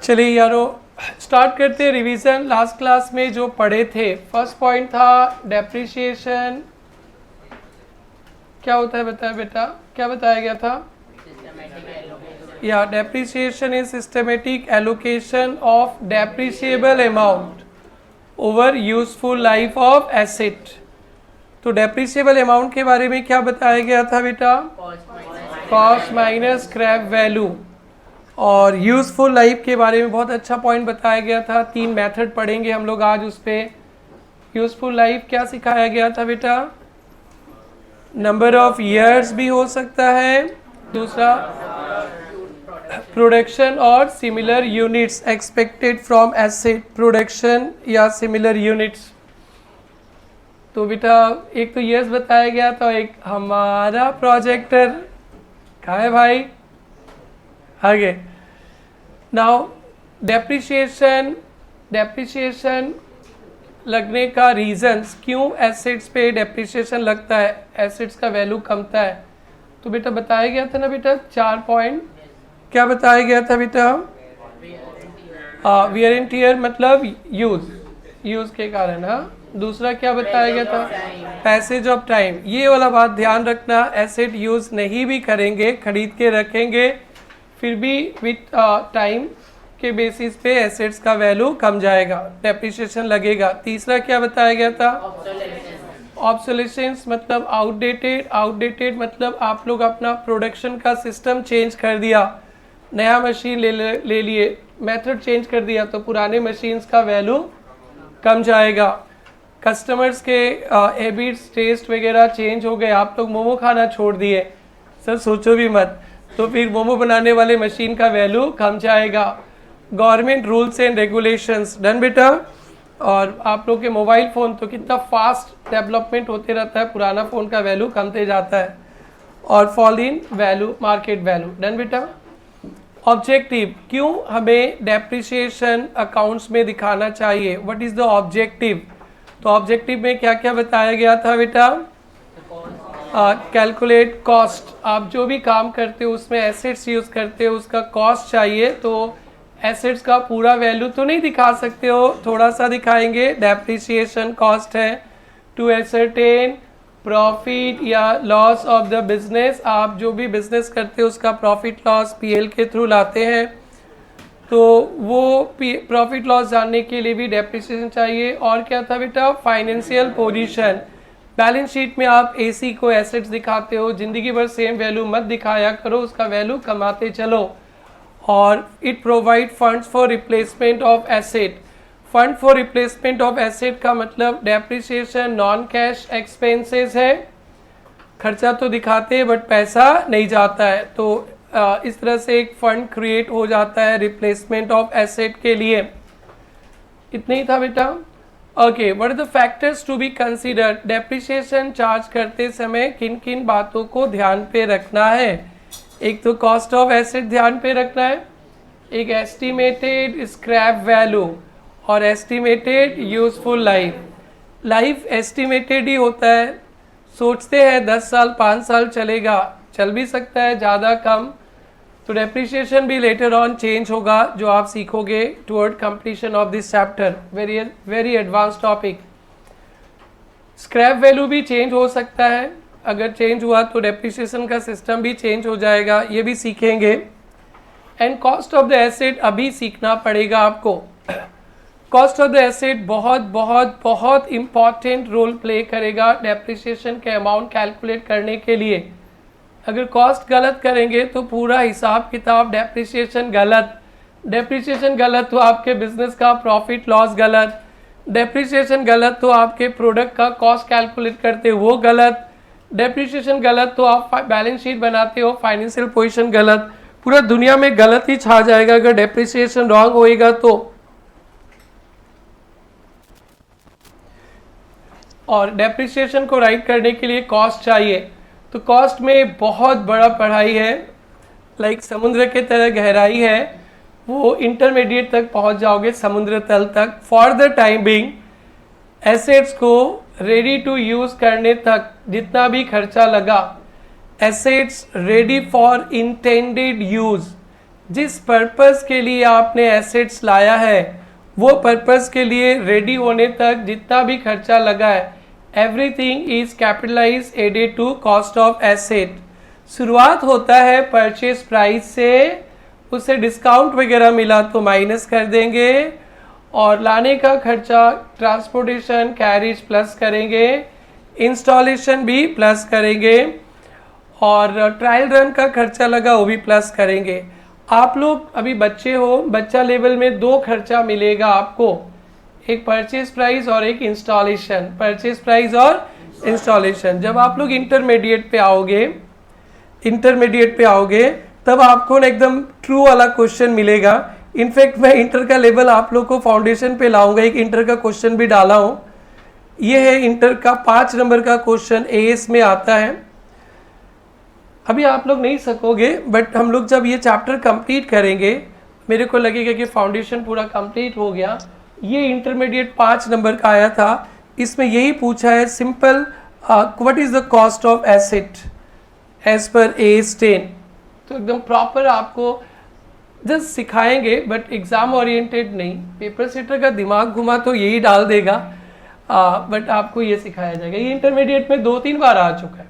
चलिए यारो स्टार्ट करते हैं रिवीजन। लास्ट क्लास में जो पढ़े थे, फर्स्ट पॉइंट था डेप्रिसिएशन। क्या होता है बताया बेटा, क्या बताया गया था? या depreciation is systematic allocation of depreciable amount over useful life of asset. तो डेप्रिसिएबल अमाउंट के बारे में क्या बताया गया था बेटा? Cost minus scrap value. और यूजफुल लाइफ के बारे में बहुत अच्छा पॉइंट बताया गया था। 3 मेथड पढ़ेंगे हम लोग आज उस पर। यूजफुल लाइफ क्या सिखाया गया था बेटा? नंबर ऑफ ईयर्स भी हो सकता है, दूसरा प्रोडक्शन और similar units expected from asset production या सिमिलर यूनिट्स। तो बेटा एक तो ईयर्स बताया गया था, एक हमारा प्रोजेक्टर कहाँ है भाई? आगे नाउ डेप्रिसिएशन लगने का रीजंस, क्यों एसेट्स पे डेप्रिसिएशन लगता है, एसेट्स का वैल्यू कमता है। तो बेटा बताया गया था ना बेटा 4 पॉइंट। क्या बताया गया था बेटा? वियर एंड टियर मतलब यूज के कारण। दूसरा क्या बताया गया था? Passage of time. ये वाला बात ध्यान रखना, एसेट यूज नहीं भी करेंगे, खरीद के रखेंगे, फिर भी विथ टाइम के बेसिस पे एसेट्स का वैल्यू कम जाएगा, डेप्रिसिएशन लगेगा। तीसरा क्या बताया गया था? ऑब्सोलेसेंस मतलब आउटडेटेड मतलब आप लोग अपना प्रोडक्शन का सिस्टम चेंज कर दिया, नया मशीन ले लिए, मेथड चेंज कर दिया, तो पुराने मशीन्स का वैल्यू कम जाएगा। कस्टमर्स के हैबिट्स टेस्ट वगैरह चेंज हो गए, आप लोग मोमो खाना छोड़ दिए, सर सोचो भी मत, तो फिर मोमो बनाने वाले मशीन का वैल्यू कम जाएगा। Government rules and regulations done बेटा। और आप लोग के मोबाइल फ़ोन तो कितना फास्ट डेवलपमेंट होते रहता है, पुराना फ़ोन का वैल्यू कमते जाता है। और fall in value, market value done बेटा। ऑब्जेक्टिव, क्यों हमें डेप्रिसिएशन अकाउंट्स में दिखाना चाहिए, व्हाट इज़ द ऑब्जेक्टिव? तो ऑब्जेक्टिव में क्या क्या बताया गया था बेटा? कैलकुलेट कॉस्ट, आप जो भी काम करते हो उसमें एसेट्स यूज़ करते हो, उसका कॉस्ट चाहिए, तो एसेट्स का पूरा वैल्यू तो नहीं दिखा सकते हो, थोड़ा सा दिखाएंगे। डेप्रिसिएशन कॉस्ट है टू एसरटेन प्रॉफिट या लॉस ऑफ द बिजनेस, आप जो भी बिजनेस करते हो उसका प्रॉफिट लॉस पीएल के थ्रू लाते हैं, तो वो प्रॉफिट लॉस जानने के लिए भी डेप्रिसिएशन चाहिए। और क्या था बेटा? फाइनेंशियल पोजीशन, बैलेंस शीट में आप एसी को एसेट्स दिखाते हो, ज़िंदगी भर सेम वैल्यू मत दिखाया करो, उसका वैल्यू कमाते चलो। और it provide funds for replacement of asset. Fund for replacement of asset का मतलब डेप्रिसिएशन नॉन कैश एक्सपेंसेस है, खर्चा तो दिखाते हैं बट पैसा नहीं जाता है, तो इस तरह से एक फंड क्रिएट हो जाता है रिप्लेसमेंट ऑफ एसेट के लिए। इतना ही था बेटा। Okay, what are the factors to be considered, depreciation charge करते समय किन किन बातों को ध्यान पे रखना है? एक तो कॉस्ट ऑफ एसेट ध्यान पे रखना है, एक एस्टिमेटेड स्क्रैप वैल्यू और एस्टिमेटेड यूजफुल लाइफ एस्टिमेटेड ही होता है, सोचते हैं 10 साल 5 साल चलेगा, चल भी सकता है ज़्यादा कम, तो डेप्रिसिएशन भी लेटर ऑन चेंज होगा, जो आप सीखोगे toward completion of this chapter. Very advance topic. Scrap value भी चेंज हो सकता है, अगर चेंज हुआ तो डेप्रिसिएशन का सिस्टम भी चेंज हो जाएगा, ये भी सीखेंगे। And cost of the asset अभी सीखना पड़ेगा आपको। कॉस्ट ऑफ द एसेट बहुत बहुत बहुत इम्पॉर्टेंट रोल प्ले करेगा डेप्रिसिएशन के अमाउंट कैलकुलेट करने के लिए। अगर कॉस्ट गलत करेंगे तो पूरा हिसाब किताब डेप्रिसिएशन गलत तो आपके बिजनेस का प्रॉफिट लॉस गलत, डेप्रिसिएशन गलत तो आपके प्रोडक्ट का कॉस्ट कैलकुलेट करते हो वो गलत, डेप्रिसिएशन गलत तो आप बैलेंस शीट बनाते हो फाइनेंशियल पोजीशन गलत, पूरा दुनिया में गलत ही छा जाएगा अगर डेप्रिसिएशन रॉन्ग होएगा तो। और डेप्रिसिएशन को राइट करने के लिए कॉस्ट चाहिए, तो कॉस्ट में बहुत बड़ा पढ़ाई है, लाइक समुद्र के तरह गहराई है, वो इंटरमीडिएट तक पहुंच जाओगे, समुद्र तल तक। For the time being assets को रेडी टू यूज़ करने तक जितना भी खर्चा लगा, assets ready for intended use जिस पर्पस के लिए आपने एसेट्स लाया है वो पर्पस के लिए रेडी होने तक जितना भी खर्चा लगा है everything is capitalize added to cost of asset. शुरुआत होता है परचेज प्राइस से, उससे डिस्काउंट वगैरह मिला तो माइनस कर देंगे, और लाने का खर्चा ट्रांसपोर्टेशन कैरिज प्लस करेंगे, इंस्टॉलेशन भी प्लस करेंगे, और ट्रायल रन का खर्चा लगा वो भी प्लस करेंगे। आप लोग अभी बच्चे हो, बच्चा लेवल में दो खर्चा मिलेगा आपको, एक परचेज प्राइस और एक इंस्टॉलेशन, परचेज प्राइस और इंस्टॉलेशन। जब आप लोग इंटरमीडिएट पे आओगे तब आपको ना एकदम ट्रू वाला क्वेश्चन मिलेगा। इनफैक्ट मैं इंटर का लेवल आप लोग को फाउंडेशन पे लाऊंगा, एक इंटर का क्वेश्चन भी डाला हूँ। ये है इंटर का 5 नंबर का क्वेश्चन, एएस में आता है। अभी आप लोग नहीं सकोगे, बट हम लोग जब ये चैप्टर कंप्लीट करेंगे मेरे को लगेगा कि फाउंडेशन पूरा कंप्लीट हो गया। ये इंटरमीडिएट 5 नंबर का आया था, इसमें यही पूछा है simple, what is the cost of asset as per AS 10। तो एकदम प्रॉपर आपको जस्ट सिखाएंगे, बट एग्ज़ाम ओरिएंटेड नहीं। पेपर सेटर का दिमाग घुमा तो यही डाल देगा, बट आपको ये सिखाया जाएगा। ये इंटरमीडिएट में 2-3 बार आ चुका है।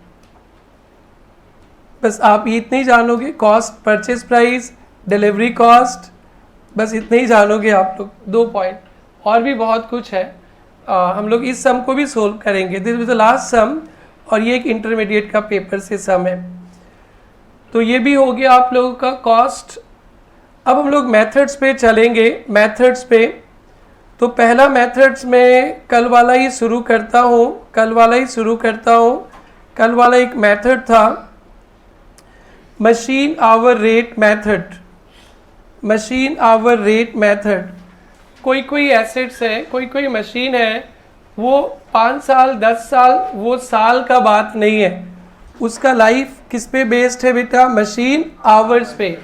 बस आप इतने ही जानोगे, cost, purchase price, delivery cost, बस इतने ही जानोगे आप लोग, 2 पॉइंट। और भी बहुत कुछ है, हम लोग इस सम को भी सोल्व करेंगे। दिस इज द लास्ट सम, और ये एक इंटरमीडिएट का पेपर से सम है। तो ये भी हो गया आप लोगों का कॉस्ट। अब हम लोग मेथड्स पे चलेंगे। मेथड्स पे तो पहला मेथड्स में कल वाला ही शुरू करता हूँ। कल वाला एक मेथड था मशीन आवर रेट मेथड। कोई एसेट्स है, कोई मशीन है, वो 5 साल 10 साल, वो साल का बात नहीं है, उसका लाइफ किस पे बेस्ड है बेटा? मशीन आवर्स पे।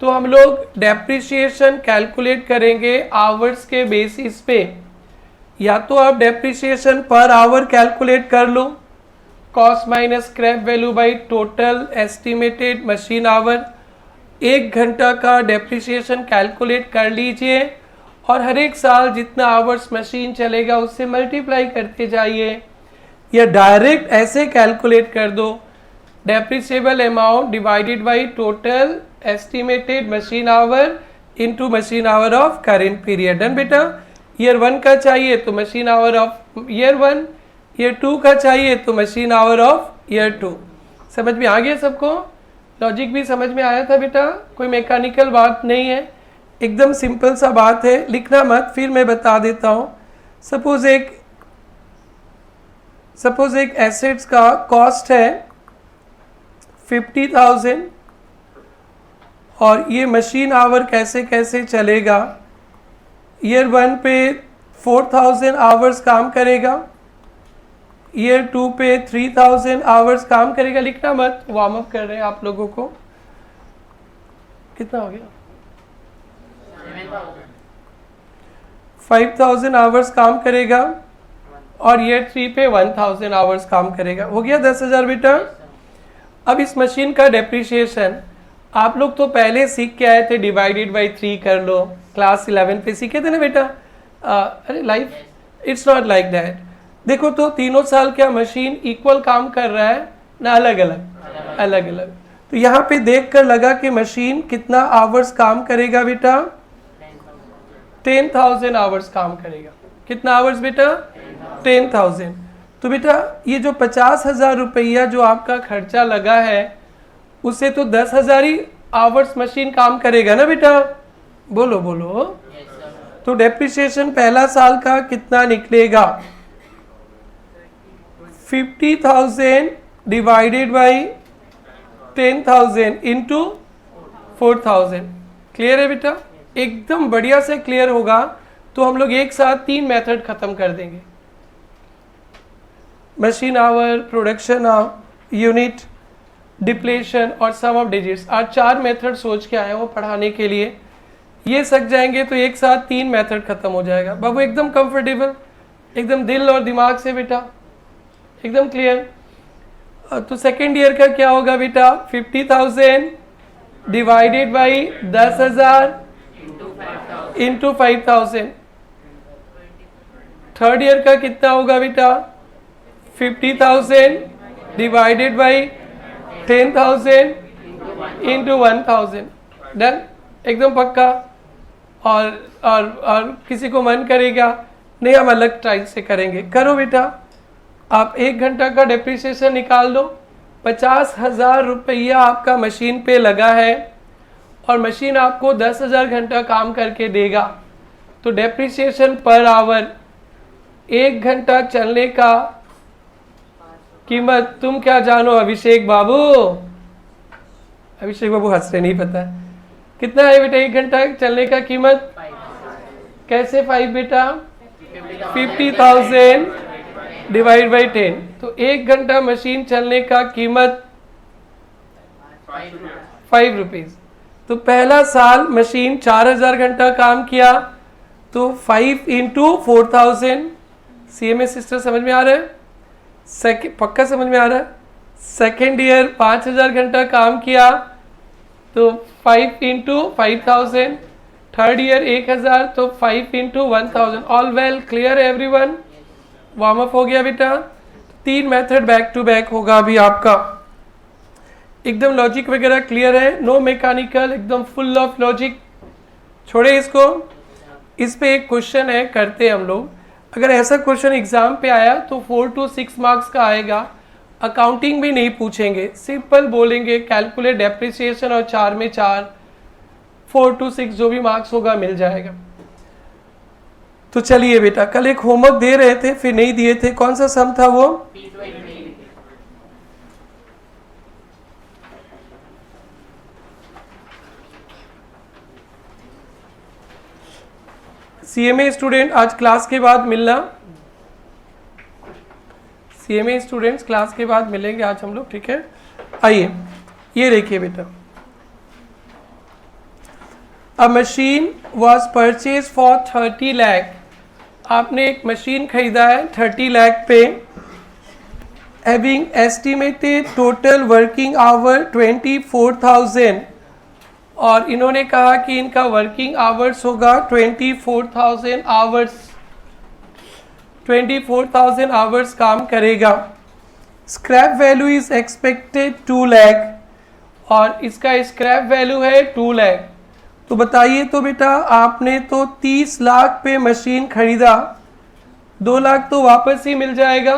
तो हम लोग डेप्रिसिएशन कैलकुलेट करेंगे आवर्स के बेसिस पे। या तो आप डेप्रिसिएशन पर आवर कैलकुलेट कर लो, cost minus scrap value by total estimated machine hour. 1 घंटा का डेप्रिसिएशन कैलकुलेट कर लीजिए, और हर एक साल जितना आवर्स मशीन चलेगा उससे मल्टीप्लाई करते जाइए। या डायरेक्ट ऐसे कैलकुलेट कर दो, depreciable amount divided by total estimated machine hour into machine hour of current period. Done बेटा। ईयर 1 का चाहिए तो machine hour of year 1, year 2 का चाहिए तो मशीन आवर ऑफ ईयर 2। समझ में आ गया सबको? लॉजिक भी समझ में आया था बेटा? कोई मैकेनिकल बात नहीं है, एकदम सिंपल सा बात है, लिखना मत, फिर मैं बता देता हूँ। सपोज एक एसेट्स का कॉस्ट है 50,000, और ये मशीन आवर कैसे कैसे चलेगा। ईयर 1 पे 4,000 आवर्स काम करेगा, ईयर 2 पे 3,000 आवर्स काम करेगा। लिखना मत, वार्म अप कर रहे हैं आप लोगों को। कितना हो गया? 5,000 आवर्स काम करेगा, और ईयर 3 पे 1,000 आवर्स काम करेगा। हो गया 10,000 बेटा। अब इस मशीन का डेप्रिसिएशन आप लोग तो पहले सीख के आए थे, डिवाइडेड बाई 3 कर लो, क्लास 11 पे सीखे थे ना बेटा। अरे life it's not like that. देखो तो तीनों साल क्या मशीन इक्वल काम कर रहा है ना अलग अलग? तो यहाँ पे देख कर लगा कि मशीन कितना आवर्स काम करेगा बेटा? 10,000 आवर्स काम करेगा। कितना आवर्स बेटा? 10,000। तो बेटा ये जो 50,000 रुपया जो आपका खर्चा लगा है, उससे तो 10,000 ही आवर्स मशीन काम करेगा ना बेटा? बोलो बोलो। तो डेप्रिसिएशन पहला साल का कितना निकलेगा? 50,000 डिवाइडेड बाई 10,000 इंटू 4,000। क्लियर है बेटा? एकदम बढ़िया से क्लियर होगा तो हम लोग एक साथ 3 मेथड खत्म कर देंगे। Machine our, production unit, depletion और सम ऑफ डिजिट्स। आज 4 मेथड सोच के आए हो पढ़ाने के लिए। ये सक जाएंगे तो एक साथ 3 मेथड खत्म हो जाएगा। बाबू एकदम कंफर्टेबल, एकदम दिल और दिमाग से बेटा, एकदम क्लियर। तो सेकेंड ईयर का क्या होगा बेटा? 50,000 divided by 10,000 into 5,000। Third year का कितना होगा बेटा? 50,000 डिवाइडेड बाई 10,000 इंटू 1,000। डन, एकदम पक्का। और किसी को मन करेगा नहीं, हम अलग टाइप से करेंगे। करो बेटा, आप 1 घंटा का डेप्रिसिएशन निकाल दो। 50,000 रुपया आपका मशीन पे लगा है और मशीन आपको 10,000 घंटा काम करके देगा, तो डेप्रिसिएशन पर आवर 1 घंटा चलने का कीमत तुम क्या जानो अभिषेक बाबू? अभिषेक बाबू हंस रहे, नहीं पता कितना है बेटा 1 घंटा चलने का कीमत? कैसे 5 बेटा? 50,000 डिवाइड बाई 10। तो 1 घंटा मशीन चलने का कीमत 5 रुपीज। तो पहला साल मशीन 4,000 घंटा काम किया, तो 5 इंटू 4,000। CMA सिस्टर समझ में आ रहा है? पक्का समझ में आ रहा है? सेकेंड ईयर 5,000 घंटा काम किया, तो 5 इंटू 5,000। थर्ड ईयर 1,000, तो 5 into 1,000। All well, clear everyone? Warm up हो गया बेटा? 3 मेथड बैक टू बैक होगा अभी आपका। एकदम लॉजिक वगैरह क्लियर है? नो मैकेनिकल, एकदम फुल ऑफ लॉजिक। छोड़े इसको। इस पे एक क्वेश्चन है, करते हम लोग। अगर ऐसा क्वेश्चन एग्जाम पे आया तो 4 to 6 मार्क्स का आएगा। अकाउंटिंग भी नहीं पूछेंगे, सिंपल बोलेंगे कैलकुलेट डेप्रिसिएशन और 4 में 4, 4 to 6 जो भी मार्क्स होगा मिल जाएगा। तो चलिए बेटा, कल एक होमवर्क दे रहे थे फिर नहीं दिए थे, कौन सा सम था वो? CMA स्टूडेंट आज क्लास के बाद मिलना। CMA स्टूडेंट्स क्लास के बाद मिलेंगे आज हम लोग, ठीक है? आइए, ये देखिए बेटा, अ machine was purchase for 30 lakh. आपने एक मशीन खरीदा है 30 लाख पे। Having estimated total working hour 24,000, और इन्होंने कहा कि इनका वर्किंग आवर्स होगा 24,000 आवर्स। 24,000 आवर्स काम करेगा। Scrap value is expected 2 lakh, और इसका स्क्रैप वैल्यू है 2 लाख। तो बताइए तो बेटा, आपने तो 30 लाख पे मशीन खरीदा, 2 लाख तो वापस ही मिल जाएगा।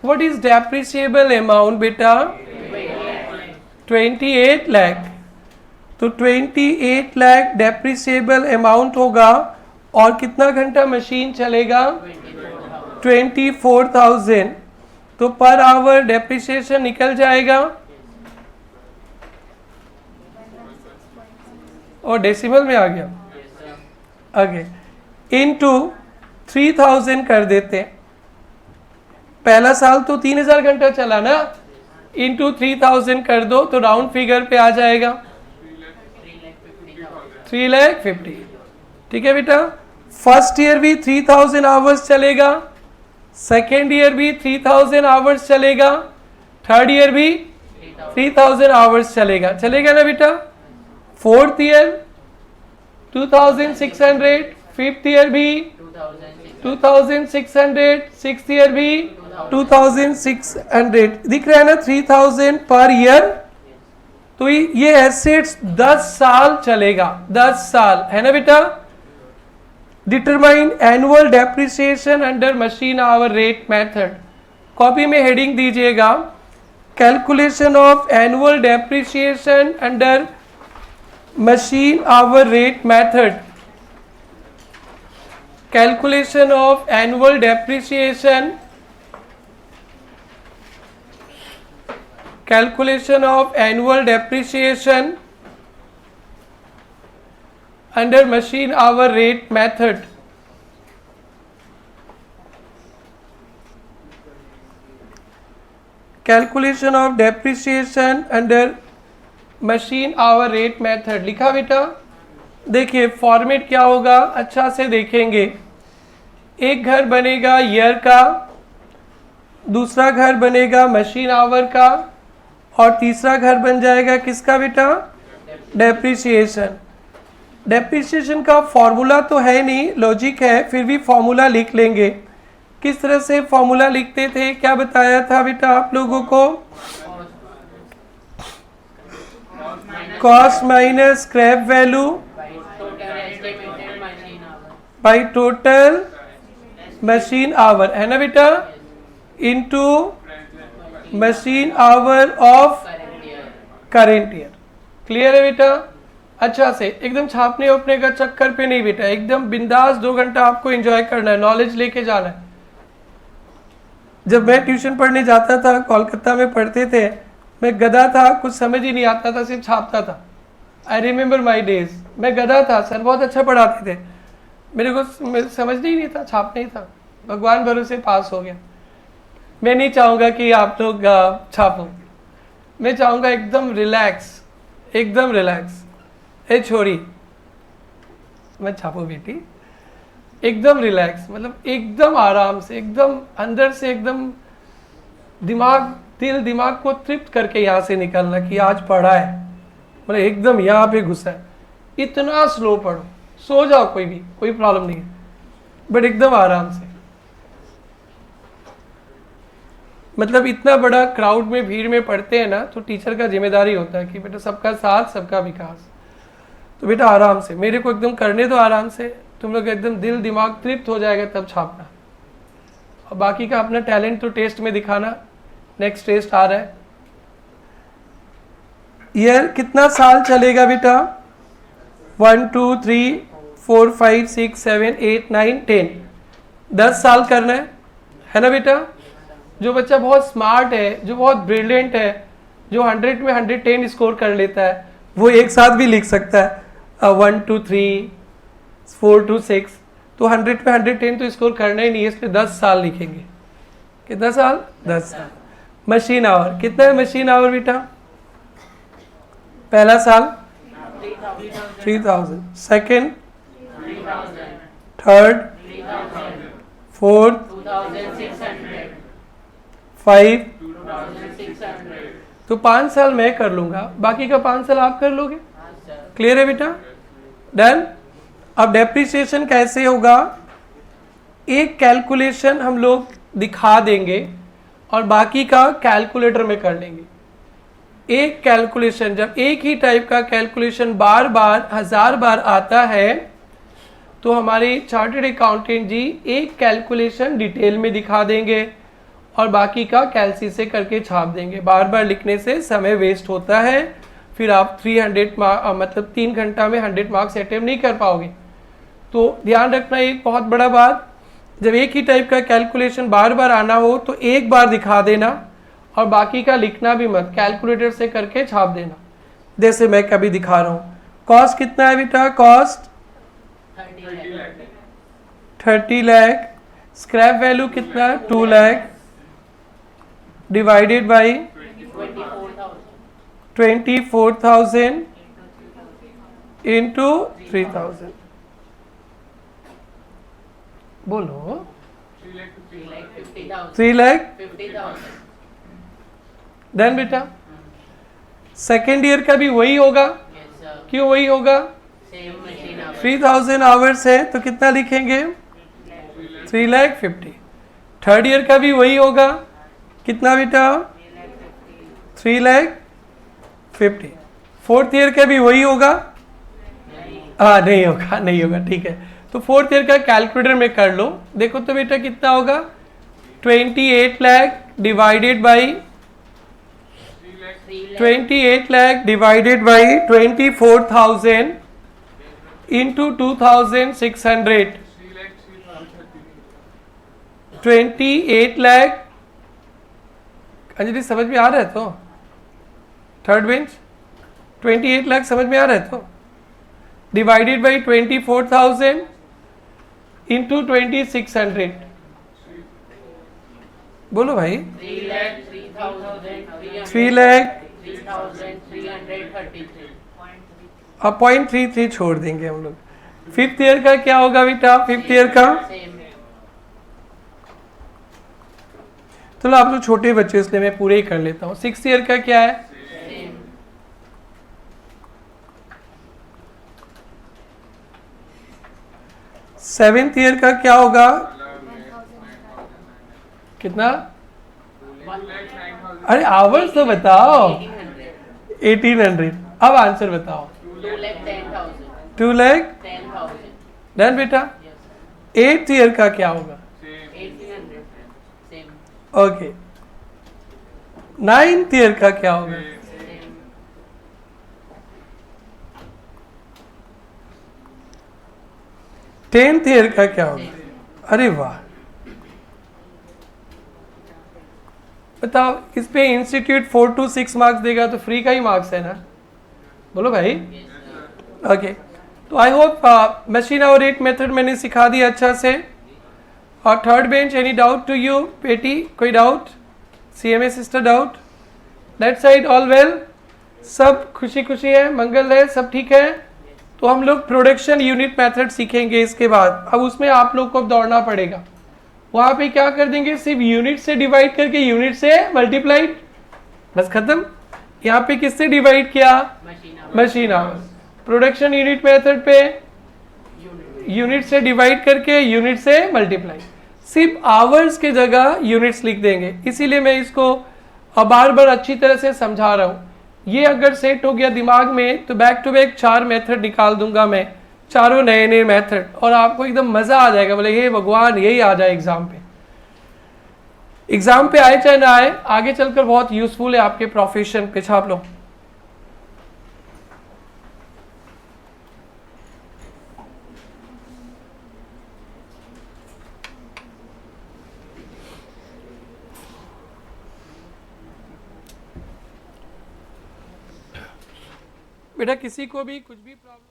व्हाट इज डेप्रिसिएबल अमाउंट बेटा? 28 लाख। तो 28 लाख डेप्रिसिएबल अमाउंट होगा, और कितना घंटा मशीन चलेगा? 24,000। तो पर आवर डेप्रिसिएशन निकल जाएगा, और डेसिमल में आ गया आगे, इनटू 3,000 कर देते। पहला साल तो 3,000 घंटा चला ना, इनटू 3,000 कर दो तो राउंड फिगर पे आ जाएगा 3,50,000। ठीक है बेटा? फर्स्ट ईयर भी 3,000 आवर्स चलेगा, सेकेंड ईयर भी 3,000 आवर्स चलेगा, थर्ड ईयर भी 3,000 आवर्स चलेगा। चलेगा ना बेटा? फोर्थ ईयर 2,600, फिफ्थ ईयर भी 2,600, सिक्स्थ ईयर भी 2,600। दिख रहा है ना? 3,000 पर ईयर। तो ये एसेट्स 10 साल चलेगा, 10 साल है ना बेटा? Determine annual depreciation under machine hour rate method. Copy में हेडिंग दीजिएगा, calculation of annual depreciation under machine hour rate method। calculation of annual depreciation, calculation of annual depreciation under machine hour rate method। calculation of depreciation under machine hour rate method लिखा बेटा? देखिए format क्या होगा, अच्छा से देखेंगे। एक घर बनेगा ईयर का, दूसरा घर बनेगा मशीन आवर का, और तीसरा घर बन जाएगा किसका बेटा? डेप्रिसिएशन। डेप्रिसिएशन का फॉर्मूला तो है नहीं, लॉजिक है, फिर भी फॉर्मूला लिख लेंगे। किस तरह से फॉर्मूला लिखते थे, क्या बताया था बेटा आप लोगों को? Cost minus scrap value by total machine our, है ना बेटा, into machine hour of current year. Clear है बेटा? अच्छा से एकदम छापने उपने का चक्कर पे नहीं बेटा, एकदम बिंदास 2 घंटा आपको एंजॉय करना है, नॉलेज लेके जाना है। जब मैं ट्यूशन पढ़ने जाता था, कोलकाता में पढ़ते थे, मैं गधा था, कुछ समझ ही नहीं आता था, सिर्फ छापता था। आई रिमेम्बर माई डेज, मैं गधा था, सर बहुत अच्छा पढ़ाते थे, मेरे को समझ नहीं था, छापना ही था, भगवान भरोसे पास हो गया। मैं नहीं चाहूँगा कि आप लोग छापो, मैं चाहूँगा एकदम रिलैक्स, एकदम रिलैक्स। ए छोरी मैं छापो बेटी, एकदम रिलैक्स, मतलब एकदम आराम से, एकदम अंदर से, एकदम दिमाग, दिल दिमाग को तृप्त करके यहाँ से निकलना कि आज पढ़ा है, मतलब एकदम यहाँ पे घुसा है। इतना स्लो पढ़ो, सो जाओ कोई भी, कोई प्रॉब्लम नहीं है, बट एकदम आराम से। मतलब इतना बड़ा क्राउड में, भीड़ में पढ़ते हैं ना, तो टीचर का जिम्मेदारी होता है कि बेटा सबका साथ सबका विकास। तो बेटा आराम से, मेरे को एकदम करने दो आराम से, तुम लोग एकदम दिल दिमाग तृप्त हो जाएगा तब छापना। और बाकी का अपना टैलेंट तो टेस्ट में दिखाना। नेक्स्ट टेस्ट आ रहा है। ईयर कितना साल चलेगा बेटा? 1 2 3 4 5 6 7 8 9 10, 10 साल करना है ना बेटा? जो बच्चा बहुत स्मार्ट है, जो बहुत ब्रिलियंट है, जो 100 में 110 स्कोर कर लेता है, वो एक साथ भी लिख सकता है 1 2 3 4 2 6, तो 100 में 110 तो स्कोर करना ही नहीं है, इसलिए 10 साल लिखेंगे। कितना साल? 10 साल। मशीन आवर कितना है? मशीन आवर बेटा पहला साल 3000, सेकेंड, थर्ड, फोर्थ, 5, तो 5 साल मैं कर लूंगा, बाकी का 5 साल आप कर लोगे। क्लियर है बेटा? डन। अब डेप्रिसिएशन कैसे होगा? एक कैलकुलेशन हम लोग दिखा देंगे और बाकी का कैलकुलेटर में कर लेंगे। एक कैलकुलेशन, जब एक ही टाइप का कैलकुलेशन बार बार 1000 बार आता है, तो हमारे चार्टर्ड अकाउंटेंट जी एक कैलकुलेशन डिटेल में दिखा देंगे और बाकी का कैलसी से करके छाप देंगे। बार बार लिखने से समय वेस्ट होता है, फिर आप 300 मतलब 3 घंटा में 100 मार्क्स अटेम्प्ट नहीं कर पाओगे। तो ध्यान रखना एक बहुत बड़ा बात, जब एक ही टाइप का कैलकुलेशन बार बार आना हो तो एक बार दिखा देना और बाकी का लिखना भी मत, कैलकुलेटर से करके छाप देना, जैसे मैं कभी दिखा रहा हूँ। कॉस्ट कितना है बेटा? कॉस्ट 30 लाख। स्क्रैप वैल्यू कितना है? 2 लाख डिवाइडेड बाई 24,000 इंटू 3000। बोलो 3 लाख। डन बेटा। सेकेंड ईयर का भी वही होगा। क्यों वही होगा? 3000 आवर्स है तो कितना लिखेंगे? 3,50,000। थर्ड ईयर का भी वही होगा, कितना बेटा? 3,50,000। फोर्थ ईयर का भी वही होगा? हाँ नहीं होगा, नहीं होगा, ठीक है। तो फोर्थ ईयर का कैलकुलेटर में कर लो, देखो तो बेटा कितना होगा? 28 lakh divided by 24,000 into 2,600। 28 lakh. Anjali समझ में आ रहा है तो? थर्ड बेंच 28 लाख समझ में आ रहा है तो? Divided by 24,000 into 2,600। बोलो भाई। 3 लाख अब 0.33 छोड़ देंगे हम लोग। फिफ्थ ईयर का क्या होगा बेटा? फिफ्थ ईयर का चलो आप लोग छोटे बच्चे इसलिए मैं पूरे ही कर लेता हूँ। सिक्स ईयर का क्या है? 7th ईयर का क्या होगा? कितना? अरे आवर्स तो बताओ। 1800। अब आंसर बताओ। 2,10,000। डन बेटा। 8th ईयर का क्या होगा? 1800। ओके। 9th ईयर का क्या होगा? 10th ईयर का क्या होगा? अरे वाह, बताओ। इस पे इंस्टीट्यूट 4 to 6 मार्क्स देगा तो फ्री का ही मार्क्स है ना? बोलो भाई। ओके, तो I hope machine hour rate method मैंने सिखा दिया अच्छा से। और third bench, any doubt to you बेटी? कोई doubt? CMA sister doubt? Left side all well? सब खुशी खुशी है, मंगल है, सब ठीक है? तो हम लोग प्रोडक्शन यूनिट मेथड सीखेंगे इसके बाद। अब उसमें आप लोग को अब दौड़ना पड़ेगा। वहां पे क्या कर देंगे, सिर्फ यूनिट से डिवाइड करके यूनिट से मल्टीप्लाइड, बस खत्म। यहाँ पे किससे डिवाइड किया? Machine hours. Production unit method पे यूनिट से डिवाइड करके यूनिट से मल्टीप्लाई, सिर्फ आवर्स के जगह यूनिट्स लिख देंगे। इसीलिए मैं इसको बार बार अच्छी तरह से समझा रहा हूँ। ये अगर सेट हो गया दिमाग में तो बैक टू बैक 4 मेथड निकाल दूंगा मैं, चारों नए नए मेथड, और आपको एकदम मजा आ जाएगा। बोले हे भगवान, यही आ जाए एग्जाम पे। एग्जाम पे आए चाहे ना आए, आगे चलकर बहुत यूजफुल है आपके प्रोफेशन पे। छाप लो। बेटा किसी को भी कुछ भी प्रॉब्लम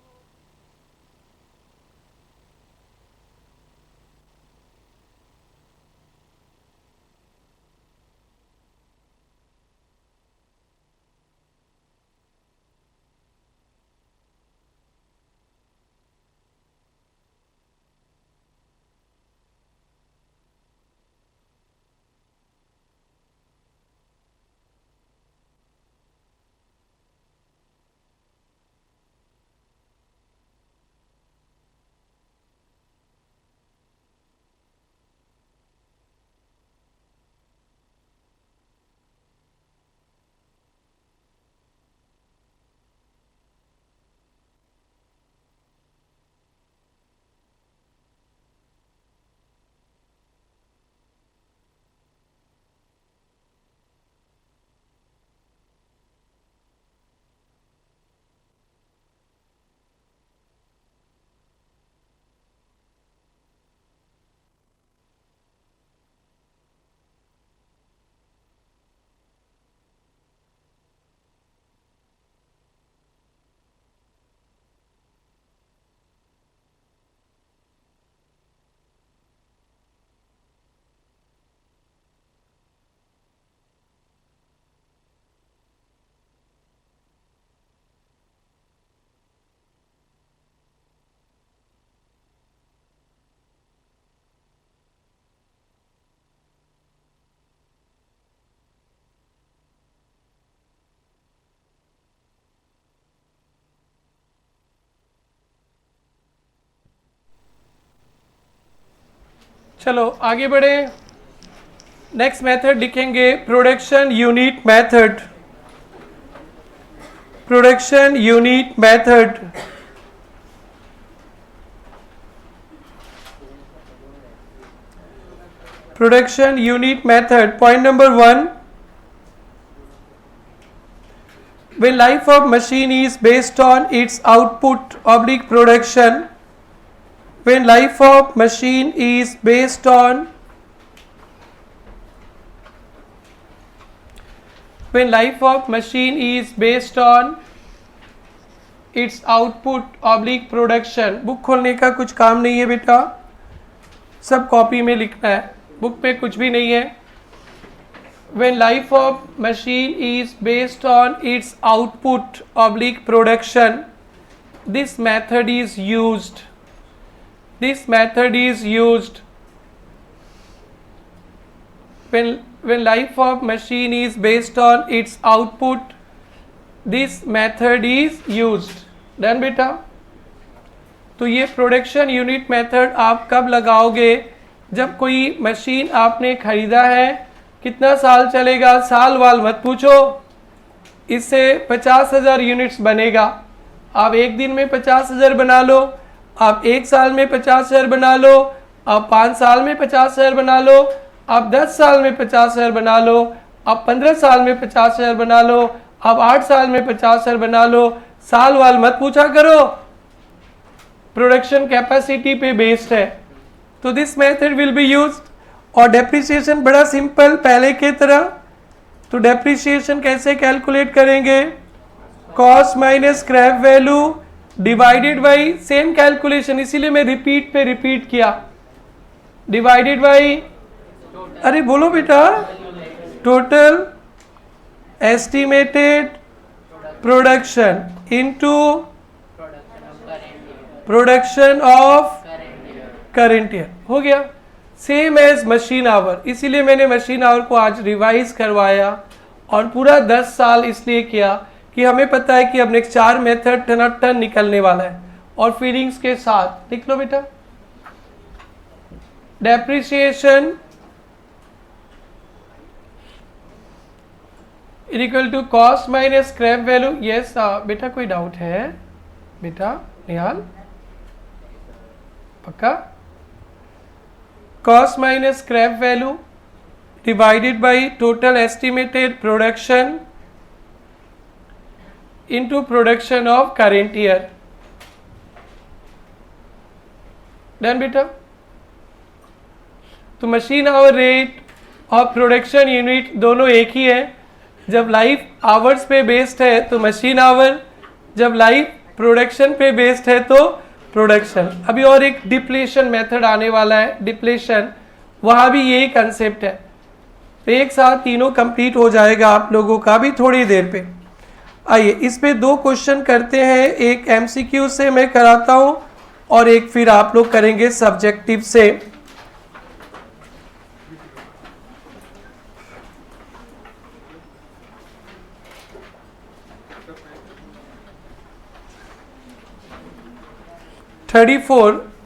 चलो आगे बढ़े। नेक्स्ट मेथड लिखेंगे production unit method. Production unit method. Production unit method. Point number 1, when life of machine is based on its output oblique production, when life of machine is based on when life of machine is based on its output oblique production, book खोलने का कुछ काम नहीं है बेटा, सब copy में लिखना है, बुक पे कुछ भी नहीं है। When life of machine is based on its output oblique production, this method is used. This method is used. When life of machine is based on its output, this method is used. Done बेटा? तो ये production unit method आप कब लगाओगे? जब कोई machine आपने खरीदा है, कितना साल चलेगा, साल वाल मत पूछो, इससे 50,000 यूनिट्स बनेगा। आप एक दिन में 50,000 बना लो, आप एक साल में 50,000 बना लो, आप 5 साल में 50,000 बना लो, आप 10 साल में 50,000 बना लो, आप 15 साल में 50,000 बना लो, आप 8 साल में 50,000 बना लो। साल वाल मत पूछा करो, प्रोडक्शन कैपेसिटी पे बेस्ड है। तो this method will be used. और डेप्रिसिएशन बड़ा सिंपल, पहले के तरह। तो डेप्रिसिएशन कैसे कैलकुलेट करेंगे? Cost minus scrap value divided by, same calculation, इसीलिए मैं रिपीट पे रिपीट किया, डिवाइडेड बाई, अरे बोलो बेटा, total estimated production into production of current year. हो गया, सेम एज मशीन आवर। इसीलिए मैंने मशीन आवर को आज रिवाइज करवाया और पूरा 10 साल इसलिए किया कि हमें पता है कि अब नेक्स्ट 4 मेथड टन निकलने वाला है। और फीलिंग्स के साथ लिख लो बेटा, depreciation equal to cost minus scrap value. Yes बेटा, कोई डाउट है बेटा? निहाल पक्का? Cost minus scrap value divided by total estimated production into production of current year. Done बेटा? तो मशीन आवर रेट और प्रोडक्शन यूनिट दोनों एक ही है। जब लाइफ आवर्स पे बेस्ड है तो मशीन आवर, जब लाइफ प्रोडक्शन पे बेस्ड है तो प्रोडक्शन। अभी और एक डिप्लेशन मेथड आने वाला है, डिप्लेशन, वहाँ भी यही कंसेप्ट है। तो एक साथ तीनों कंप्लीट हो जाएगा आप लोगों का भी थोड़ी देर पे। आइए इस पे 2 क्वेश्चन करते हैं, एक एमसीक्यू से मैं कराता हूँ और एक फिर आप लोग करेंगे सब्जेक्टिव से।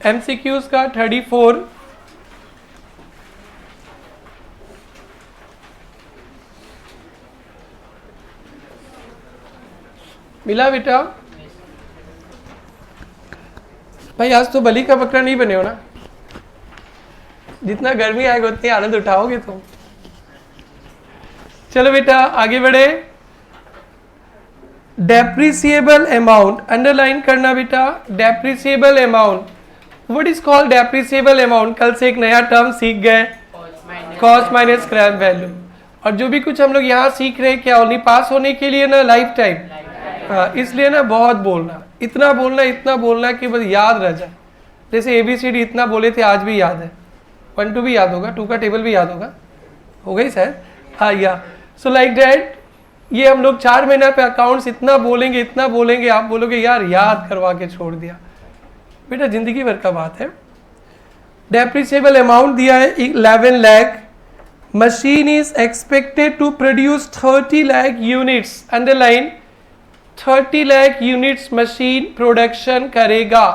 MCQs का 34 मिला बेटा? भाई आज तो बलि का बकरा नहीं बने हो ना, जितना गर्मी आएगा उतनी आनंद उठाओगे तुम। चलो बेटा आगे बढ़े। डेप्रिसिएबल अमाउंट अंडरलाइन करना बेटा, depreciable amount. What is called depreciable amount? कल से एक नया टर्म सीख गए, कॉस्ट माइनस स्क्रैप वैल्यू। और जो भी कुछ हम लोग यहाँ सीख रहे हैं क्या ओनली पास होने के लिए ना, लाइफ टाइम। हाँ, इसलिए ना बहुत बोलना, इतना बोलना कि बस याद रह जाए। जैसे ABCD इतना बोले थे, आज भी याद है। 1 2 भी याद होगा, 2 का टेबल भी याद होगा, हो गई शायद। हाँ या सो लाइक दैट, ये हम लोग 4 महीना पे अकाउंट्स इतना बोलेंगे, आप बोलोगे यार याद करवा के छोड़ दिया। बेटा जिंदगी भर का बात है। डेप्रिसिएबल अमाउंट दिया है 11 lakh. Machine is expected to produce 30 lakh units. Underline, 30 lakh units machine production करेगा।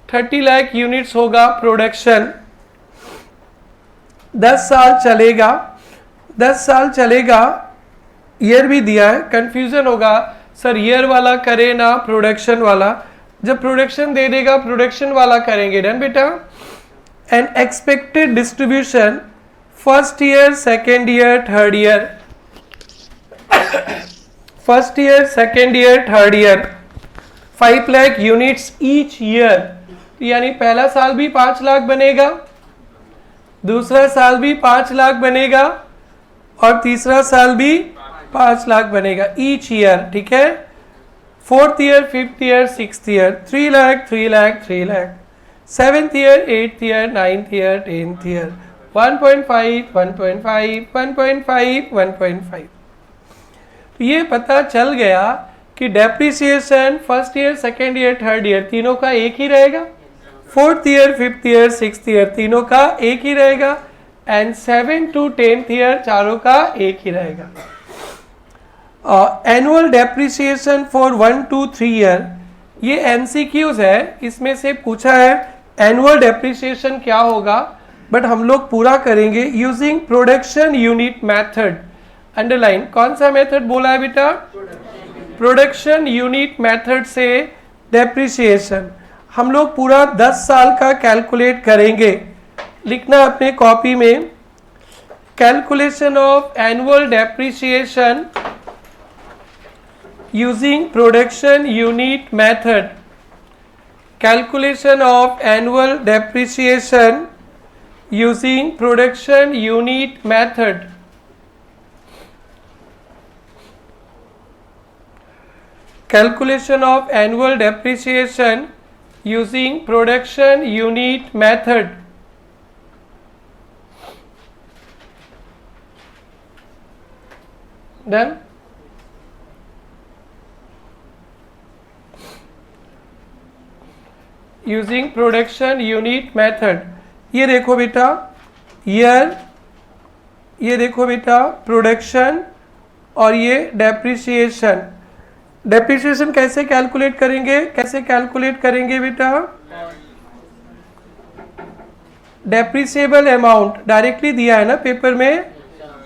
30 लाख यूनिट्स होगा प्रोडक्शन। 10 साल चलेगा, 10 साल चलेगा। ईयर भी दिया है, कंफ्यूजन होगा सर ईयर वाला करे ना प्रोडक्शन वाला। जब प्रोडक्शन दे देगा प्रोडक्शन वाला करेंगे। डन बेटा? And expected distribution first year, second year, third year. First year, second year, third year 5 lakh units each year. यानी पहला साल भी 5 लाख बनेगा, दूसरा साल भी 5 लाख बनेगा और तीसरा साल भी 5 लाख बनेगा ईच ईयर। ठीक है? 4th year, 5th year, 6th year 3 lakh, 3 lakh, 3 lakh. 7th year, 8th year, 9th year, 10th year 1.5, 1.5, 1.5, 1.5। तो ये पता चल गया कि depreciation first year, second year, third year तीनों का एक ही रहेगा। 4th year, 5th year, 6th year तीनों का एक ही रहेगा। एंड 7 to 10th ईयर चारों का एक ही रहेगा। Annual depreciation for 1 to 3 year ये एमसीक्यूज है, इसमें से पूछा है एनुअल डेप्रिसिएशन क्या होगा, बट हम लोग पूरा करेंगे using production unit method. Underline, कौन सा मेथड बोला है बेटा? प्रोडक्शन यूनिट मेथड से डेप्रिसिएशन हम लोग पूरा 10 साल का कैलकुलेट करेंगे। लिखना अपने कॉपी में, calculation of annual depreciation using production unit method, calculation of annual depreciation using production unit method, calculation of annual depreciation using production unit method। Done? Using production unit method. ये देखो बेटा year, ये देखो बेटा production, और ये depreciation. Depreciation कैसे calculate करेंगे? कैसे कैलकुलेट करेंगे बेटा? डेप्रिसिएबल अमाउंट डायरेक्टली दिया है ना पेपर में,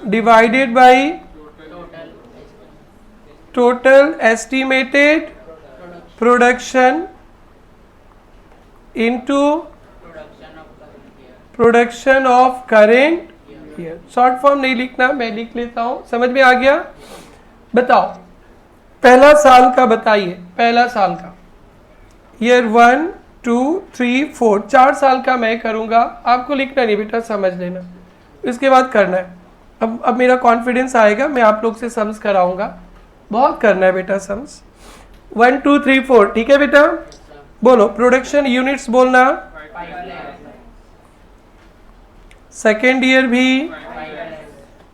divided by total estimated production into production of current year. Short form नहीं लिखना, मैं लिख लेता हूं, समझ में आ गया? बताओ पहला साल का बताइए, पहला साल का ईयर 1 2 3 4, 4 साल का मैं करूंगा, आपको लिखना नहीं बेटा, समझ लेना, इसके बाद करना है। अब मेरा कॉन्फिडेंस आएगा, मैं आप लोग से सम्स कराऊंगा, बहुत करना है बेटा सम्स। 1 2 3 4, ठीक है बेटा? बोलो प्रोडक्शन यूनिट्स बोलना। सेकेंड ईयर भी,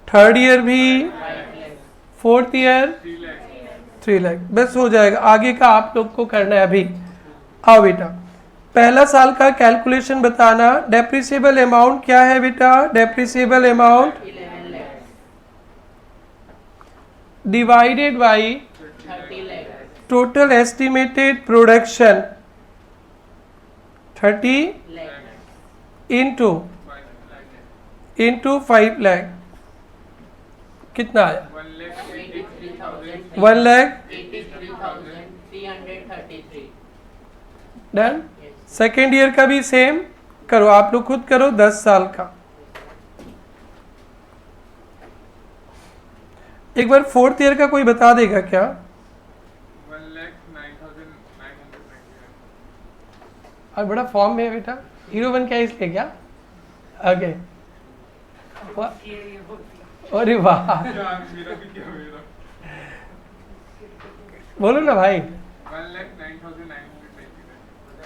थर्ड ईयर भी, फोर्थ ईयर 3 लाख, बस हो जाएगा। आगे का आप लोग को करना है अभी। आओ बेटा, पहला साल का कैलकुलेशन बताना। डेप्रिसिएबल अमाउंट क्या है बेटा? Depreciable amount divided by total estimated production 30 into 5 lakh, कितना आया? 1,83,333। डन। सेकेंड ईयर का भी सेम करो, आप लोग खुद करो, 10 साल का। एक बार फोर्थ ईयर का कोई बता देगा क्या? 1,09,999। और बड़ा फॉर्म में है बेटा, हीरो बन क्या इसलिए क्या? ओके, अरे वाह, बोलो ना भाई।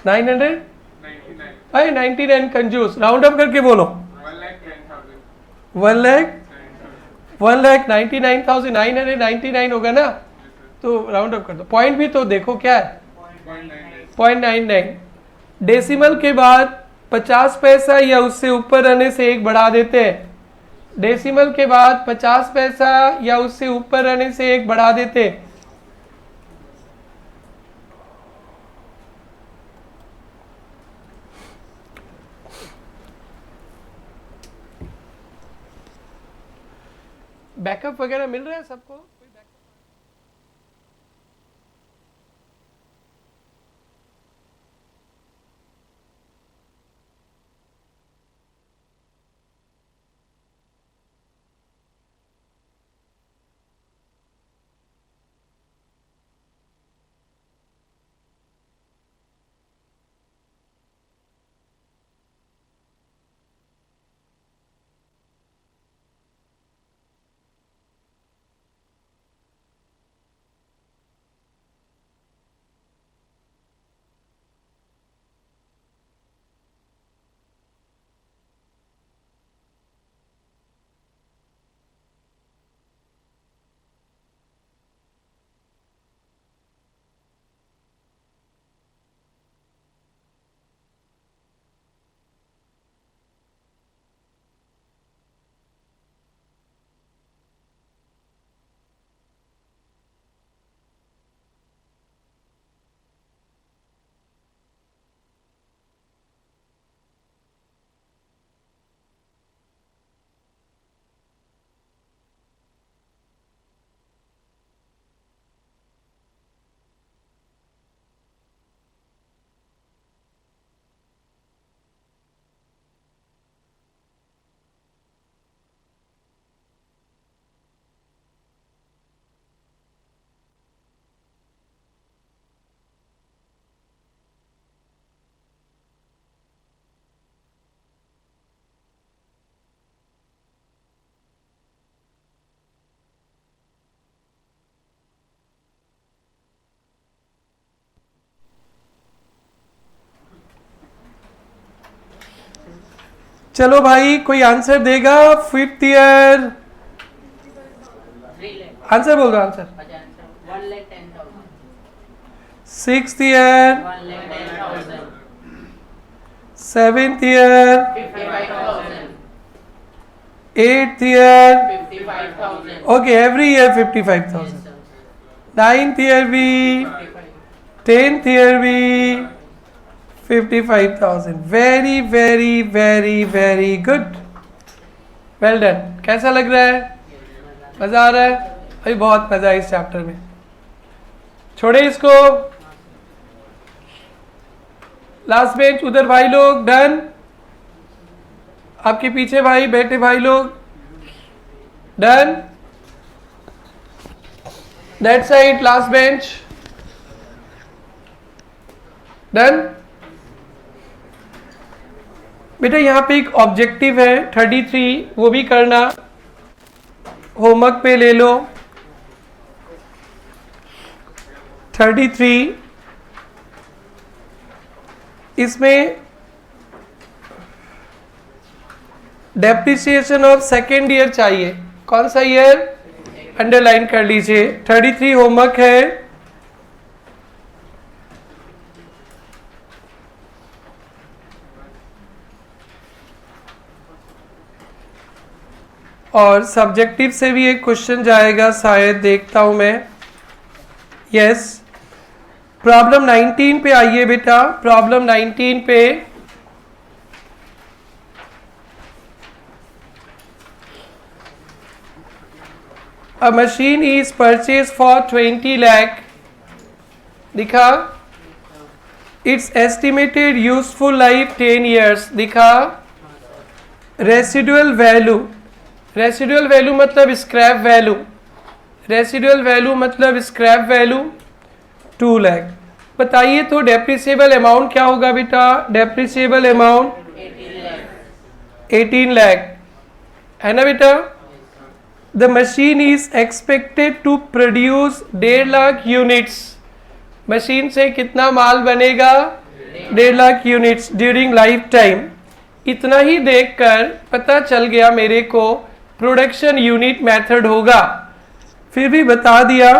99 कंजूस, राउंड अप करके बोलो। 1,99,999 होगा ना, तो राउंड अप कर दो। पॉइंट भी तो देखो क्या है, 0.99। डेसिमल के बाद 50 पैसा या उससे ऊपर रहने से एक बढ़ा देते हैं। डेसिमल के बाद 50 पैसा या उससे ऊपर रहने से एक बढ़ा देते हैं। बैकअप वगैरह मिल रहा है सबको? चलो भाई कोई आंसर देगा? 5th ईयर आंसर बोल दो answer. 6th year, 7th year, 8th year, okay every year 55,000। 9th year भी, 10th ईयर भी 55,000। Very very very very good, well done. कैसा लग रहा है? मजा आ रहा है? अभी बहुत मजा है इस चैप्टर में। छोड़े इसको। लास्ट बेंच उधर भाई लोग डन। आपके पीछे भाई बैठे भाई लोग done. That side last bench done. बेटा यहाँ पे एक ऑब्जेक्टिव है 33, वो भी करना, होमवर्क पे ले लो। 33 इसमें डेप्रिसिएशन ऑफ सेकेंड ईयर चाहिए। कौन सा ईयर? अंडरलाइन कर लीजिए। 33 होमवर्क है। और सब्जेक्टिव से भी एक क्वेश्चन जाएगा शायद, देखता हूं मैं। यस, प्रॉब्लम 19 पे आइए बेटा। प्रॉब्लम 19 पे A machine is purchased for 20 lakh, दिखा। Its estimated useful life 10 years, दिखा। Residual value, रेसिडुअल वैल्यू मतलब स्क्रैप वैल्यू, रेसिडुअल वैल्यू मतलब स्क्रैप वैल्यू 2 लाख। बताइए तो डेप्रिसिएबल अमाउंट क्या होगा बेटा? डेप्रिसिएबल अमाउंट 18 लाख है ना बेटा। The machine is expected to produce 1.5 lakh units. मशीन से कितना माल बनेगा? 1.5 lakh units during life time. इतना ही देखकर पता चल गया मेरे को प्रोडक्शन यूनिट मेथड होगा। फिर भी बता दिया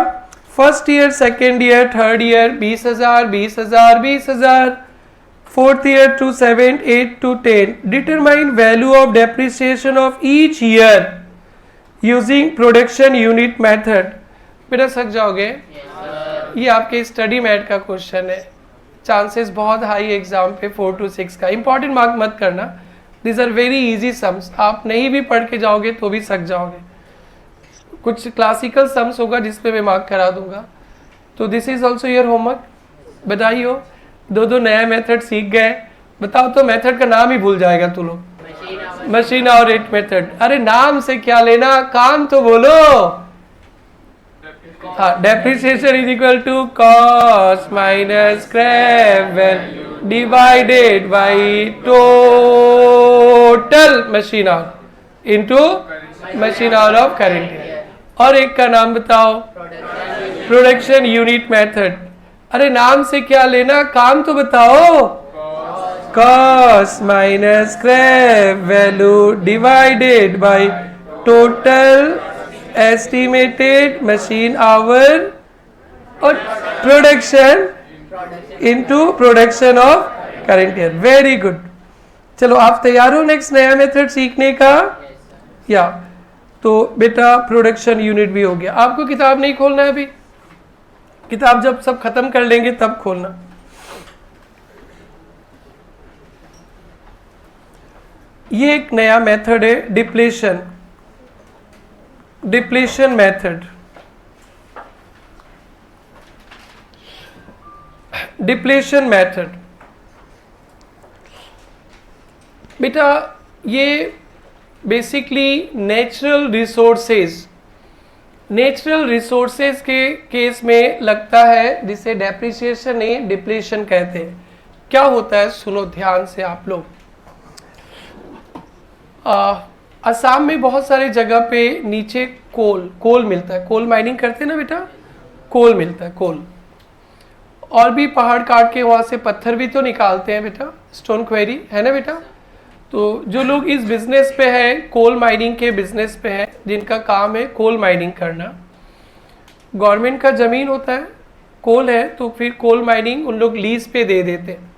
first year, second year, third year 20,000 20,000 20,000, fourth year to 7 8 to 10। Determine value of depreciation of each year using production unit method. बेटा सक जाओगे? ये आपके स्टडी मैट का क्वेश्चन है। चांसेस बहुत हाई एग्जाम पे 4 to 6 का। इंपॉर्टेंट मार्क मत करना, this are very easy sums. आप नहीं भी पढ़ के जाओगे तो भी सक जाओगे। कुछ क्लासिकल सम्स होगा जिसपे मैं मार्क करा दूंगा। तो this is also your homework. बधाई हो, दो नया मेथड सीख गए। बताओ तो मेथड का नाम ही भूल जाएगा तू लोग। Machine hour rate method. अरे नाम से क्या लेना, काम तो बोलो। हाँ, depreciation is equal to cost minus scrap value divided by total machine hour into machine hour of current year. और एक का नाम बताओ, प्रोडक्शन यूनिट मेथड। अरे नाम से क्या लेना, काम तो बताओ। Cost minus scrap value divided by total estimated machine hour और production into production of current year. Very good. चलो आप तैयार हो नेक्स्ट नया मेथड सीखने का? या तो बेटा प्रोडक्शन यूनिट भी हो गया। आपको किताब नहीं खोलना है अभी, किताब जब सब खत्म कर लेंगे तब खोलना। ये एक नया मेथड है, depletion. Depletion method. Depletion method बेटा ये बेसिकली नेचुरल रिसोर्सेज के केस में लगता है, जिसे डेप्रिसिएशन नहीं डिप्लेशन कहते हैं। क्या होता है सुनो ध्यान से आप लोग। असम में बहुत सारे जगह पे नीचे कोल मिलता है। कोल माइनिंग करते हैं ना बेटा, कोल मिलता है, कोल। और भी पहाड़ काट के वहाँ से पत्थर भी तो निकालते हैं बेटा, स्टोन क्वेरी है ना बेटा। तो जो लोग इस बिजनेस पे है, कोल माइनिंग के बिजनेस पे है, जिनका काम है कोल माइनिंग करना, गवर्नमेंट का ज़मीन होता है, कोल है, तो फिर कोल माइनिंग उन लोग लीज पे दे देते हैं,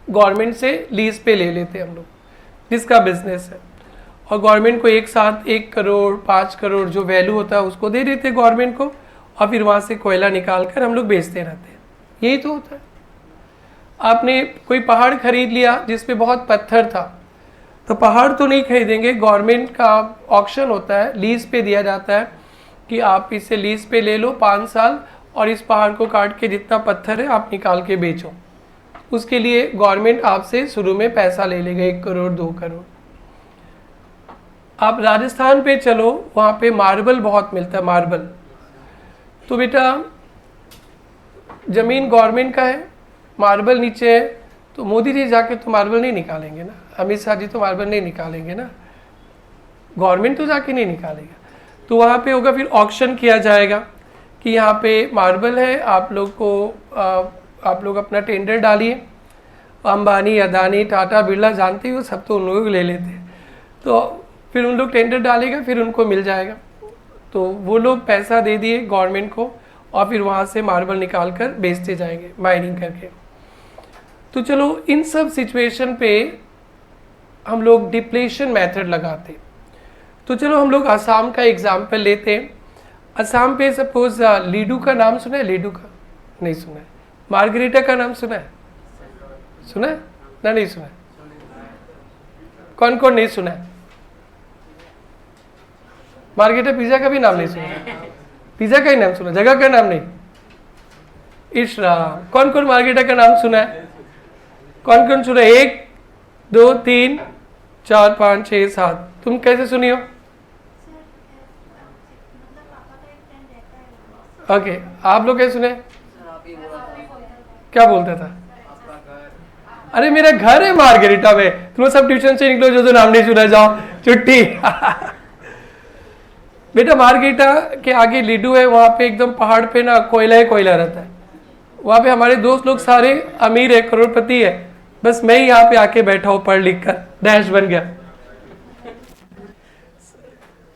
गवर्नमेंट से लीज पे ले लेते हैं हम लोग, जिसका बिजनेस है, और गवर्नमेंट को एक साथ 1 करोड़ 5 करोड़ जो वैल्यू होता है उसको दे देते हैं गवर्नमेंट को, और फिर वहाँ से कोयला निकाल कर हम लोग बेचते रहते हैं। यही तो होता है। आपने कोई पहाड़ खरीद लिया जिस पे बहुत पत्थर था, तो पहाड़ तो नहीं खरीदेंगे, गवर्नमेंट का ऑक्शन होता है, लीज पे दिया जाता है कि आप इसे लीज पे ले लो 5 साल, और इस पहाड़ को काट के जितना पत्थर है आप निकाल के बेचो। उसके लिए गवर्नमेंट आपसे शुरू में पैसा ले लेगा, 1 करोड़ 2 करोड़। आप राजस्थान पे चलो, वहाँ पे मार्बल बहुत मिलता है, मार्बल। तो बेटा ज़मीन गवर्नमेंट का है, मार्बल नीचे है, तो मोदी जी जाके तो मार्बल नहीं निकालेंगे ना, अमित शाह जी तो मार्बल नहीं निकालेंगे ना, गवर्नमेंट तो जाके नहीं निकालेगा। तो वहाँ पे होगा, फिर ऑक्शन किया जाएगा कि यहाँ पे मार्बल है, आप लोग अपना टेंडर डालिए। अंबानी, अदानी, टाटा, बिरला जानते हो, सब तो उन लोग ले लेते हैं। तो फिर उन लोग टेंडर डालेगा, फिर उनको मिल जाएगा। तो वो लोग पैसा दे दिए गवर्नमेंट को, और फिर वहाँ से मार्बल निकाल कर बेचते जाएंगे माइनिंग करके। तो चलो इन सब सिचुएशन पे हम लोग डिप्लेशन मेथड लगाते। तो चलो हम लोग असम का एग्जाम्पल लेते हैं। असम पे सपोज लीडू का नाम सुना है? लीडू का नहीं सुना है। मार्गरीटा का नाम सुना है? सुना है ना? नहीं सुना है? कौन कौन नहीं सुना है? मार्गरीटा पिज्जा का भी नाम नहीं सुना? पिज्जा का ही नाम सुना, जगह का नाम नहीं? इशरा। कौन कौन मार्गरीटा का नाम सुना है? कौन कौन सुना है? 1 2 3 4 5 6 7। तुम कैसे सुनी हो? ओके, आप लोग कैसे सुने? क्या बोलता था? अरे मेरा घर है मार्गरीटा में। तुम सब ट्यूशन से निकलो, जो नाम नहीं सुना, जाओ छुट्टी। बेटा मार्गरीटा के आगे लीडू है, वहाँ पे एकदम पहाड़ पे ना कोयला ही कोयला रहता है। वहाँ पे हमारे दोस्त लोग सारे अमीर है, करोड़पति है, बस मैं ही यहाँ पे आके बैठा हूँ, पढ़ लिख कर डैश बन गया।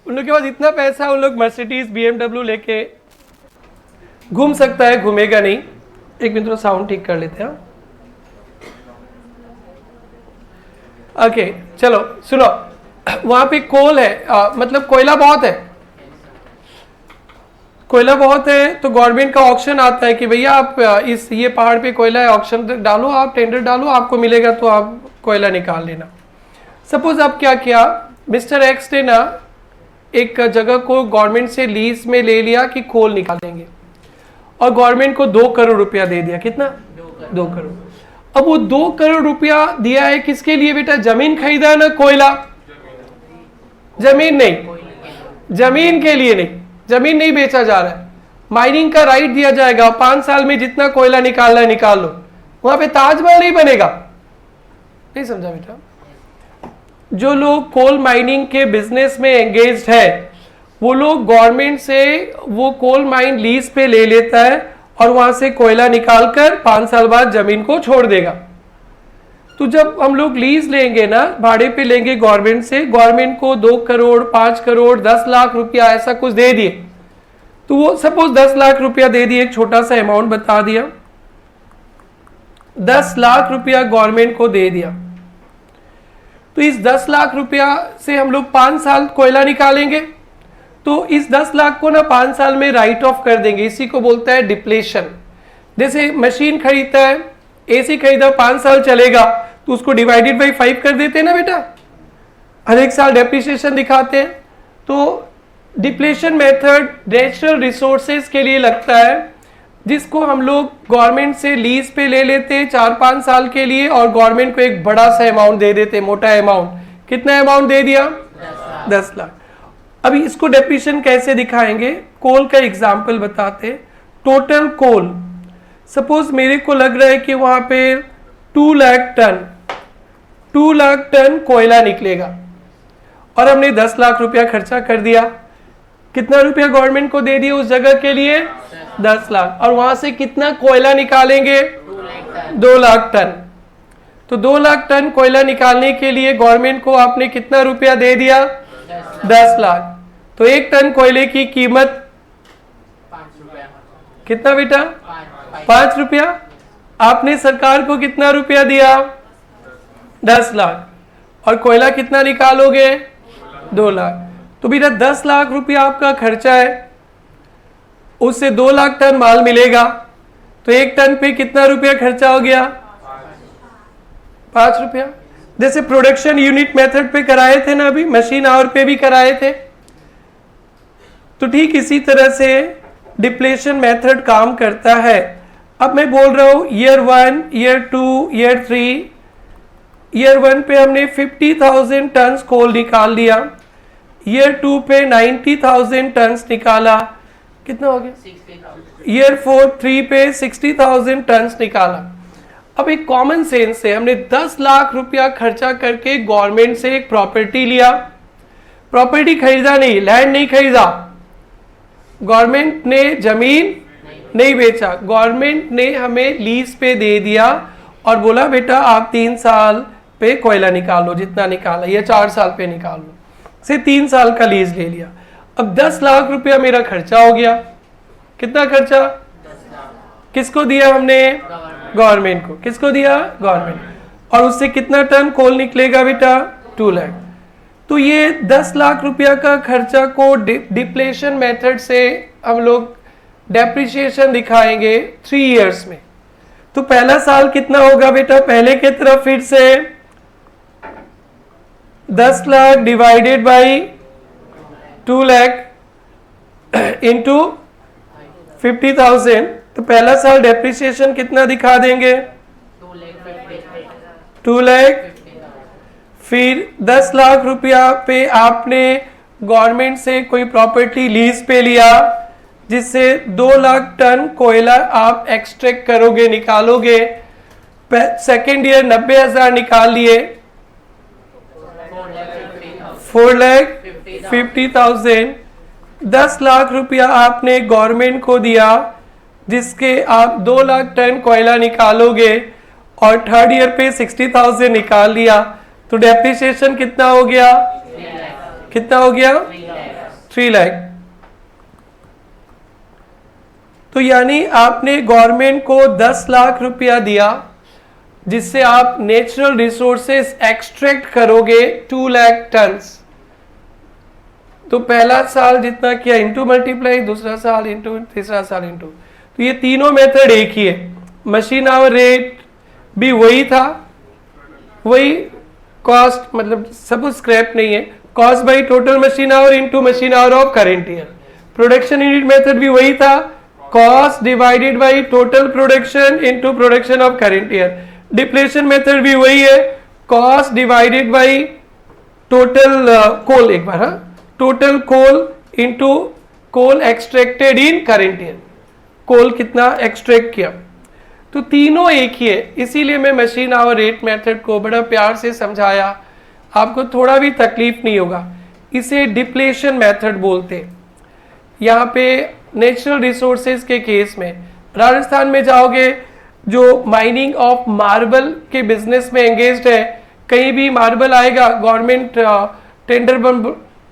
उन लोग के पास इतना पैसा, उन लोग मर्सिडीज BMW लेके घूम सकता है, घूमेगा नहीं। एक मिनट, साउंड ठीक कर लेते हैं। ओके चलो सुनो, वहां पे कोल है, मतलब कोयला बहुत है, कोयला बहुत है। तो गवर्नमेंट का ऑक्शन आता है कि भैया आप ये पहाड़ पे कोयला है, ऑक्शन डालो, आप टेंडर डालो, आपको मिलेगा तो आप कोयला निकाल लेना। सपोज आप क्या किया, मिस्टर एक्स ने ना एक जगह को गवर्नमेंट से लीज में ले लिया कि कोल निकालेंगे, और गवर्नमेंट को 2 करोड़ रुपया दे दिया। कितना? 2 करोड़। अब वो 2 करोड़ रुपया दिया है किसके लिए बेटा? जमीन खरीदा है ना, कोयला? जमीन नहीं, जमीन के लिए नहीं, जमीन नहीं बेचा जा रहा है, माइनिंग का राइट दिया जाएगा। 5 साल में जितना कोयला निकालना है निकाल लो। वहां पे ताजमहल नहीं बनेगा। नहीं समझा बेटा? जो लोग कोल माइनिंग के बिजनेस में एंगेज्ड है, वो लोग गवर्नमेंट से वो कोल माइन लीज पे ले लेता है, और वहां से कोयला निकालकर 5 साल बाद जमीन को छोड़ देगा। तो जब हम लोग लीज लेंगे ना, भाड़े पे लेंगे गवर्नमेंट से, गवर्नमेंट को 2 करोड़ 5 करोड़ 10 लाख रुपया ऐसा कुछ दे दिए, तो वो सपोज 10 लाख रुपया दे दिए, एक छोटा सा अमाउंट बता दिया, 10 लाख रुपया गवर्नमेंट को दे दिया। तो इस 10 लाख रुपया से हम लोग 5 साल कोयला निकालेंगे, तो इस 10 लाख को ना 5 साल में राइट ऑफ कर देंगे। इसी को बोलता है डिप्लेशन। जैसे मशीन खरीदता है, AC खरीदा, 5 साल चलेगा, तो उसको डिवाइडेड बाई 5 कर देते हैं ना बेटा, हर एक साल डेप्रिसिएशन दिखाते हैं। तो डिप्लेशन मेथड नेचुरल रिसोर्सेज के लिए लगता है, जिसको हम लोग गवर्नमेंट से लीज पे ले लेते हैं 4-5 साल के लिए, और गवर्नमेंट को एक बड़ा सा अमाउंट दे देते, मोटा अमाउंट। कितना अमाउंट दे दिया? 10 लाख। अभी इसको डेप्रिसिएशन कैसे दिखाएंगे? कोल का एग्जाम्पल बताते। टोटल कोल, सपोज मेरे को लग रहा है कि वहां पे 2 लाख टन कोयला निकलेगा, और हमने 10 लाख रुपया खर्चा कर दिया। कितना रुपया गवर्नमेंट को दे दिया उस जगह के लिए? 10 लाख। और वहां से कितना कोयला निकालेंगे? 2 लाख टन। तो 2 लाख टन कोयला निकालने के लिए गवर्नमेंट को आपने कितना रुपया दे दिया? 10 लाख। तो 1 टन कोयले की कीमत कितना बेटा? 5 रुपया। आपने सरकार को कितना रुपया दिया? 10 लाख। और कोयला कितना निकालोगे? 2 लाख। तो बेटा 10 लाख रुपया आपका खर्चा है, उससे 2 लाख टन माल मिलेगा, तो 1 टन पे कितना रुपया खर्चा हो गया? 5 रुपया। जैसे प्रोडक्शन यूनिट मेथड पे कराए थे ना, अभी मशीन आवर पे भी कराए थे, तो ठीक इसी तरह से डिप्लेशन मेथड काम करता है। अब मैं बोल रहा हूं ईयर 1, ईयर 2, ईयर 3। ईयर 1 पे हमने 50,000 टन कोल निकाल लिया, ईयर 2 पे 90,000 टन निकाला, कितना हो गया? 60,000। ईयर 3 पे 60,000 टन निकाला। अब एक कॉमन सेंस से हमने 10 लाख रुपया खर्चा करके गवर्नमेंट से एक प्रॉपर्टी लिया, प्रॉपर्टी खरीदा नहीं, लैंड नहीं खरीदा, गवर्नमेंट ने जमीन नहीं बेचा, गवर्नमेंट ने हमें लीज पे दे दिया और बोला बेटा आप 3 साल पे कोयला निकाल लो, जितना निकाला, या 4 साल पे निकाल लो, से 3 साल का लीज ले लिया। अब 10 लाख रुपया मेरा खर्चा हो गया। कितना खर्चा? किसको दिया हमने? गवर्नमेंट को। किसको दिया? गवर्नमेंट। और उससे कितना टन कोल निकलेगा बेटा? 2 लाख। तो ये 10 लाख रुपया का खर्चा को डिप्लेशन मेथड से हम लोग डेप्रिसिएशन दिखाएंगे 3 इयर्स में। तो पहला साल कितना होगा बेटा? पहले की तरफ फिर से 10 lakh divided by 2 lakh into 50,000। तो पहला साल डेप्रिसिएशन कितना दिखा देंगे? 2 लाख। फिर 10 लाख रुपया पे आपने गवर्नमेंट से कोई प्रॉपर्टी लीज पे लिया, जिससे 2 लाख टन कोयला आप एक्सट्रैक्ट करोगे, निकालोगे। सेकेंड ईयर 90,000 निकाल लिए, 4,50,000। 10 लाख रुपया आपने गवर्नमेंट को दिया, जिसके आप 2 लाख टन कोयला निकालोगे, और थर्ड ईयर पे 60,000 निकाल लिया। तो डेप्रिसिएशन कितना हो गया? कितना हो गया? 3 लाख। तो यानी आपने गवर्नमेंट को 10 लाख रुपया दिया, जिससे आप नेचुरल रिसोर्सेस एक्सट्रैक्ट करोगे 2 लाख टन। तो पहला साल जितना किया इंटू मल्टीप्लाई, दूसरा साल इंटू, तीसरा साल इंटू। तो ये तीनों मेथड एक ही है। मशीन आवर रेट भी वही था, वही कॉस्ट, मतलब सब स्क्रैप नहीं है, cost by total machine our into machine hour of current year. Production unit method भी वही था, cost divided by total production into production of current year. Depletion method भी वही है, कॉस्ट डिवाइडेड बाई टोटल कोल, एक बार, हाँ, total coal into coal extracted in current year, कोल कितना extract किया। तो तीनों एक ही है, इसीलिए मैं मशीन आवर रेट मेथड को बड़ा प्यार से समझाया, आपको थोड़ा भी तकलीफ नहीं होगा। इसे डिप्लेशन मेथड बोलते हैं। यहाँ पे नेचुरल रिसोर्सेज के केस में राजस्थान में जाओगे, जो माइनिंग ऑफ मार्बल के बिजनेस में एंगेज्ड है, कहीं भी मार्बल आएगा, गवर्नमेंट टेंडर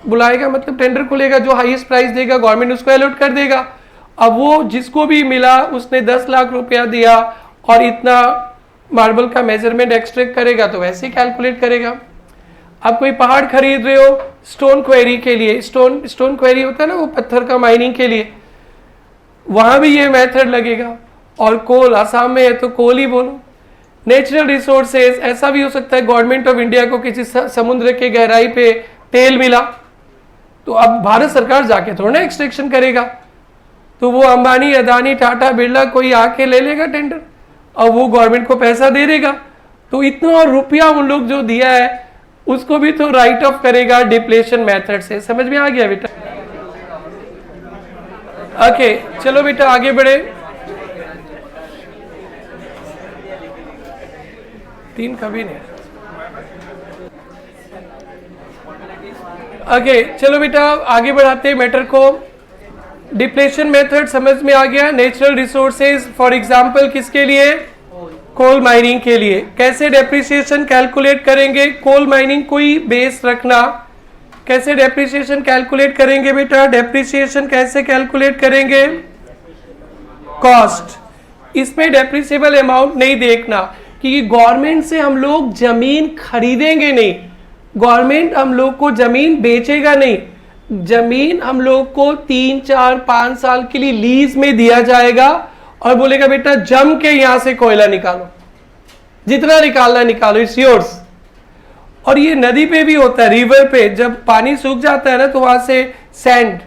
बुलाएगा, मतलब टेंडर खुलेगा, जो हाईएस्ट प्राइस देगा गवर्नमेंट उसको अलॉट कर देगा। अब वो जिसको भी मिला उसने 10 लाख रुपया दिया और इतना मार्बल का मेजरमेंट एक्सट्रैक्ट करेगा, तो वैसे ही कैलकुलेट करेगा। आप कोई पहाड़ खरीद रहे हो स्टोन क्वेरी के लिए, स्टोन क्वेरी होता है ना, वो पत्थर का माइनिंग के लिए, वहां भी ये मेथड लगेगा। और कोल आसाम में है तो कोल ही बोलो। नेचुरल रिसोर्सेज ऐसा भी हो सकता है, गवर्नमेंट ऑफ इंडिया को किसी समुद्र के गहराई पे तेल मिला, तो अब भारत सरकार जाके थोड़ा ना एक्सट्रैक्शन करेगा, तो वो अंबानी, अदानी, टाटा, बिरला कोई आके ले लेगा टेंडर और वो गवर्नमेंट को पैसा दे देगा। तो इतना रुपया उन लोग जो दिया है उसको भी तो राइट ऑफ करेगा डिप्लेशन मेथड से। समझ में आ गया बेटा? ओके, चलो बेटा आगे बढ़े। 3 कभी नहीं। ओके, चलो बेटा आगे बढ़ाते हैं मैटर को। डिप्लेशन मेथड समझ में आ गया। नेचुरल रिसोर्सेज फॉर एग्जांपल किसके लिए? कोल माइनिंग के लिए कैसे डेप्रिसिएशन कैलकुलेट करेंगे? कोल माइनिंग कोई बेस रखना, कैसे डेप्रिसिएशन कैलकुलेट करेंगे बेटा? डेप्रिसिएशन कैसे कैलकुलेट करेंगे? कॉस्ट। इसमें डेप्रिसिएबल अमाउंट नहीं देखना, क्योंकि गवर्नमेंट से हम लोग जमीन खरीदेंगे नहीं, गवर्नमेंट हम लोग को जमीन बेचेगा नहीं, जमीन हम लोग को 3, 4, 5 साल के लिए लीज में दिया जाएगा और बोलेगा बेटा जम के यहां से कोयला निकालो, जितना निकालना निकालो, इट्स योर्स। और ये नदी पे भी होता है, रिवर पे जब पानी सूख जाता है ना तो वहां से सैंड,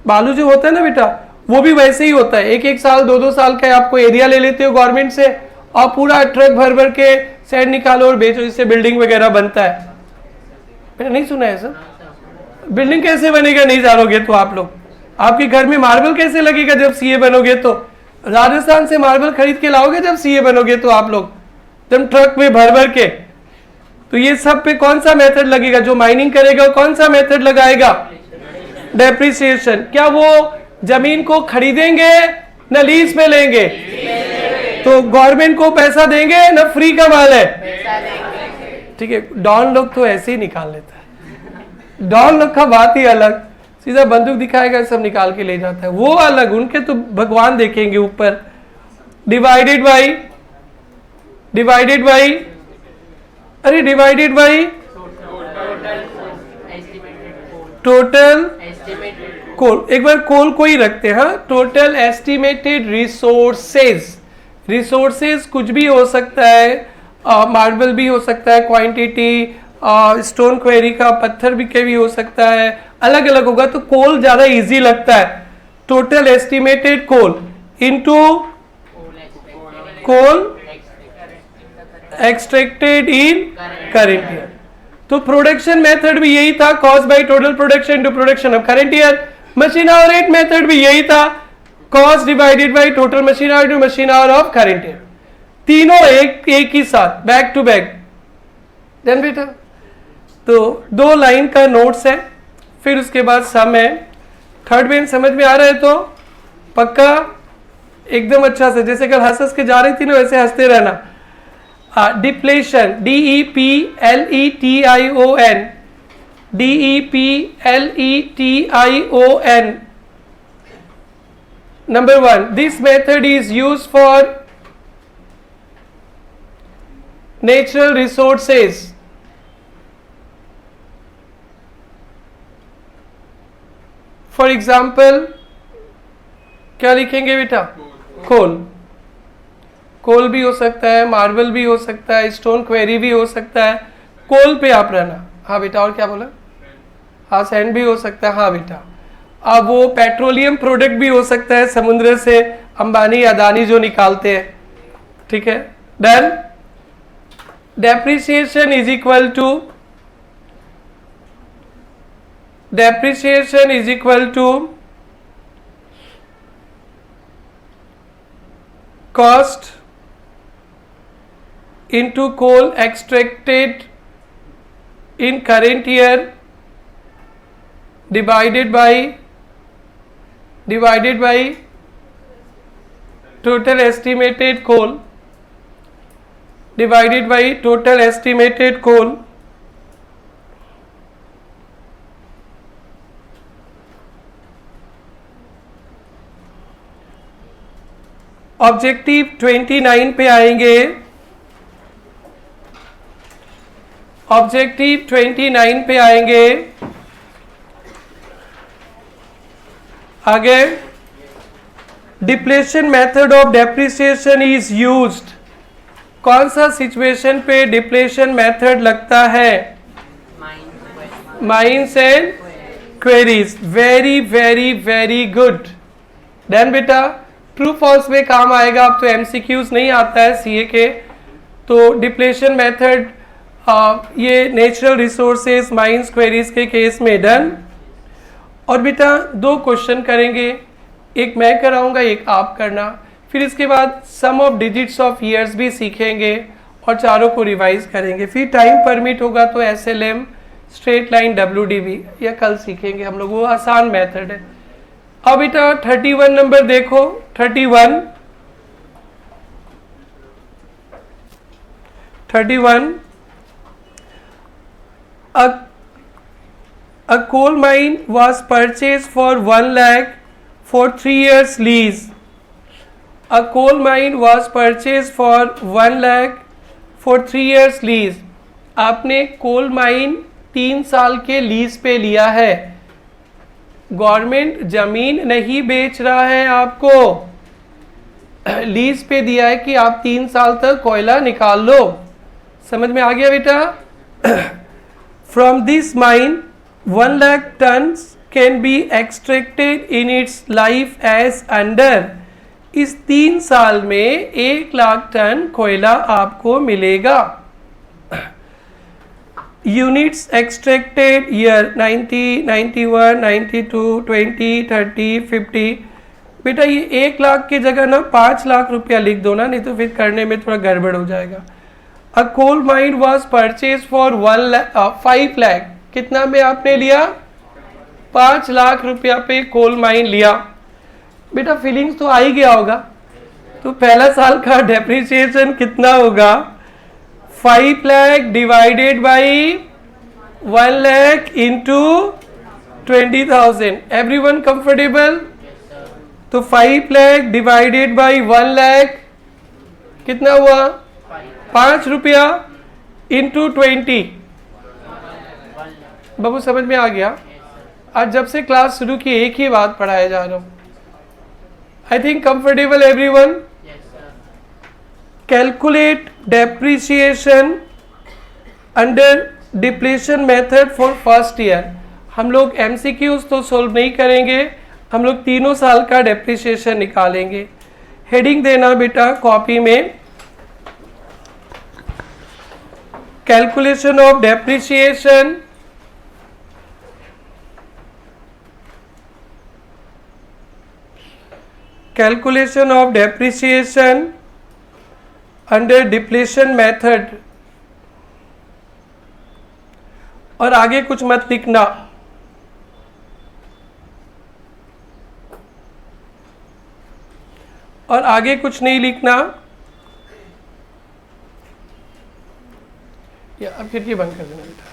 बालू जो होता है ना बेटा, वो भी वैसे ही होता है। 1-1 साल 2-2 साल का आपको एरिया ले लेते हो गवर्नमेंट से और पूरा ट्रक भर भर के सैंड निकालो और बेचो, इससे बिल्डिंग वगैरह बनता है। मैंने नहीं सुना है सर। बिल्डिंग कैसे बनेगा नहीं जानोगे तो आप लोग, आपके घर में मार्बल कैसे लगेगा जब सीए बनोगे? तो राजस्थान से मार्बल खरीद के लाओगे जब सीए बनोगे तो आप लोग, जब ट्रक में भर भर के। तो ये सब पे कौन सा मेथड लगेगा? जो माइनिंग करेगा कौन सा मेथड लगाएगा? डेप्रिसिएशन। क्या वो जमीन को खरीदेंगे न लीज पे लेंगे? तो गवर्नमेंट को पैसा देंगे न फ्री का माल है? ठीक है, डॉन लोग तो ऐसे ही निकाल लेता है, डॉन लोग का बात ही अलग, सीधा बंदूक दिखाएगा सब निकाल के ले जाता है, वो अलग, उनके तो भगवान देखेंगे ऊपर। डिवाइडेड बाई, डिवाइडेड बाई, अरे डिवाइडेड बाई टोटल कोल, एक बार कोल को ही रखते हैं। हाँ, टोटल एस्टिमेटेड रिसोर्सेज, रिसोर्सेज कुछ भी हो सकता है, मार्बल भी हो सकता है, क्वांटिटी, स्टोन क्वेरी का पत्थर भी हो सकता है, अलग अलग होगा, तो कोल ज्यादा इजी लगता है। Total estimated coal into coal extracted in current year. तो प्रोडक्शन मेथड भी यही था, cost by total production into production of current year. Machine hour rate method भी यही था, cost divided by total machine hour into machine hour of current year. तीनों एक ही साथ, बैक टू बैक। देन बेटा तो 2 लाइन का नोट्स है, फिर उसके बाद सम है। थर्ड बेन समझ में आ रहा है तो पक्का एकदम अच्छा से, जैसे कल हंस के जा रही थी ना वैसे हंसते रहना। Depletion, DEPLETION, DEPLETION. Number 1, this method is used for natural resources. For example, क्या लिखेंगे बेटा? कोल, कोल भी हो सकता है, मार्बल भी हो सकता है, स्टोन क्वेरी भी हो सकता है, कोल पे आप रहना। हाँ बेटा, और क्या बोला? हाँ, सैंड भी हो सकता है। हाँ बेटा, अब वो पेट्रोलियम प्रोडक्ट भी हो सकता है समुद्र से, अंबानी अदानी जो निकालते हैं। ठीक है, done. Depreciation is equal to, depreciation is equal to cost into coal extracted in current year divided by total estimated coal, divided by total estimated coal. Objective 29 पे आएंगे, ऑब्जेक्टिव 29 पे आएंगे। आगे, depletion method of depreciation is used. कौन सा situation पे depletion method लगता है? Mines and queries. Very very very good. Done बेटा, ट्रू फॉल्स में काम आएगा। अब तो एमसीक्यूज नहीं आता है सीए के, तो डिप्लेशन मेथड ये नेचुरल रिसोर्सेज, माइंस, क्वेरीज के केस में डन। और बेटा 2 क्वेश्चन करेंगे, एक मैं कराऊंगा, एक आप करना। फिर इसके बाद सम ऑफ डिजिट्स ऑफ ईयर्स भी सीखेंगे और चारों को रिवाइज करेंगे। फिर टाइम परमिट होगा तो एसएलएम, स्ट्रेट लाइन, डब्ल्यूडीवी या कल सीखेंगे हम लोग, वो आसान मेथड है। अब बेटा 31 नंबर देखो, 31 31. A coal mine was purchased for 1 lakh for 3 years lease. A coal mine was purchased for 1 lakh for 3 years lease. आपने कोल माइन 3 साल के लीज पे लिया है. गवर्नमेंट जमीन नहीं बेच रहा है, आपको लीज पे दिया है कि आप 3 साल तक कोयला निकाल लो. समझ में आ गया बेटा? From this mine 1 lakh tons can be extracted in its life as under. इस 3 साल में 1 लाख टन कोयला आपको मिलेगा. Units extracted year 90, 91, 92, 20, 30, 50. बेटा ये 1 लाख की जगह ना 5 लाख रुपया लिख दो ना, नहीं तो फिर करने में थोड़ा गड़बड़ हो जाएगा. A coal mine was purchase for 5 lakh. कितना में आपने लिया? 5 लाख रुपया पे कोल माइन लिया. बेटा फीलिंग्स तो आ ही गया होगा. तो पहला साल का डेप्रिसिएशन कितना होगा? 5 lakh divided by 1 lakh into 20,000. Everyone comfortable? तो 5 लाख डिवाइडेड बाई 1 लाख कितना हुआ? 5 रुपया इंटू 20. बाबू समझ में आ गया? आज जब से क्लास शुरू की एक ही बात पढ़ाया जा रहा हूं. I think comfortable everyone? Calculate depreciation under depletion method for first year. हम लोग एमसीक्यूज तो सोल्व नहीं करेंगे, हम लोग 3 साल का डेप्रिसिएशन निकालेंगे. हेडिंग देना बेटा कॉपी में, calculation of depreciation calculation of depreciation under depletion method. और आगे कुछ मत लिखना. और आगे कुछ नहीं लिखना. या अब खिड़की बंद कर देना बेटा.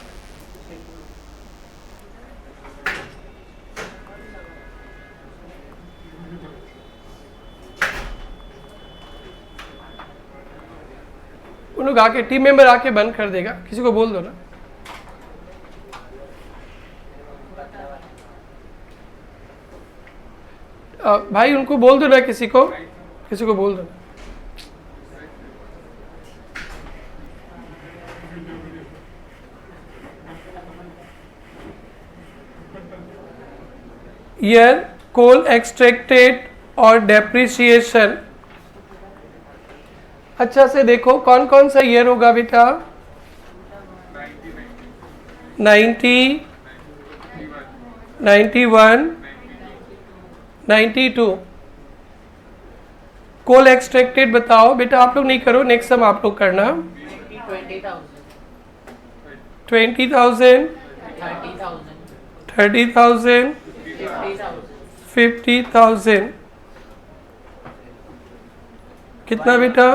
उन लोग आके, टीम मेंबर आके बंद कर देगा. किसी को बोल दो ना. भाई उनको बोल दो ना, किसी को बोल दो ना. ईयर कोल एक्सट्रैक्टेड और डेप्रिसिएशन. अच्छा से देखो कौन कौन सा ईयर होगा बेटा? 90, 91, 92. कोल एक्सट्रैक्टेड बताओ बेटा. आप लोग नहीं करो, नेक्स्ट सम आप लोग करना. 20,000, 30,000, 50,000. कितना बेटा?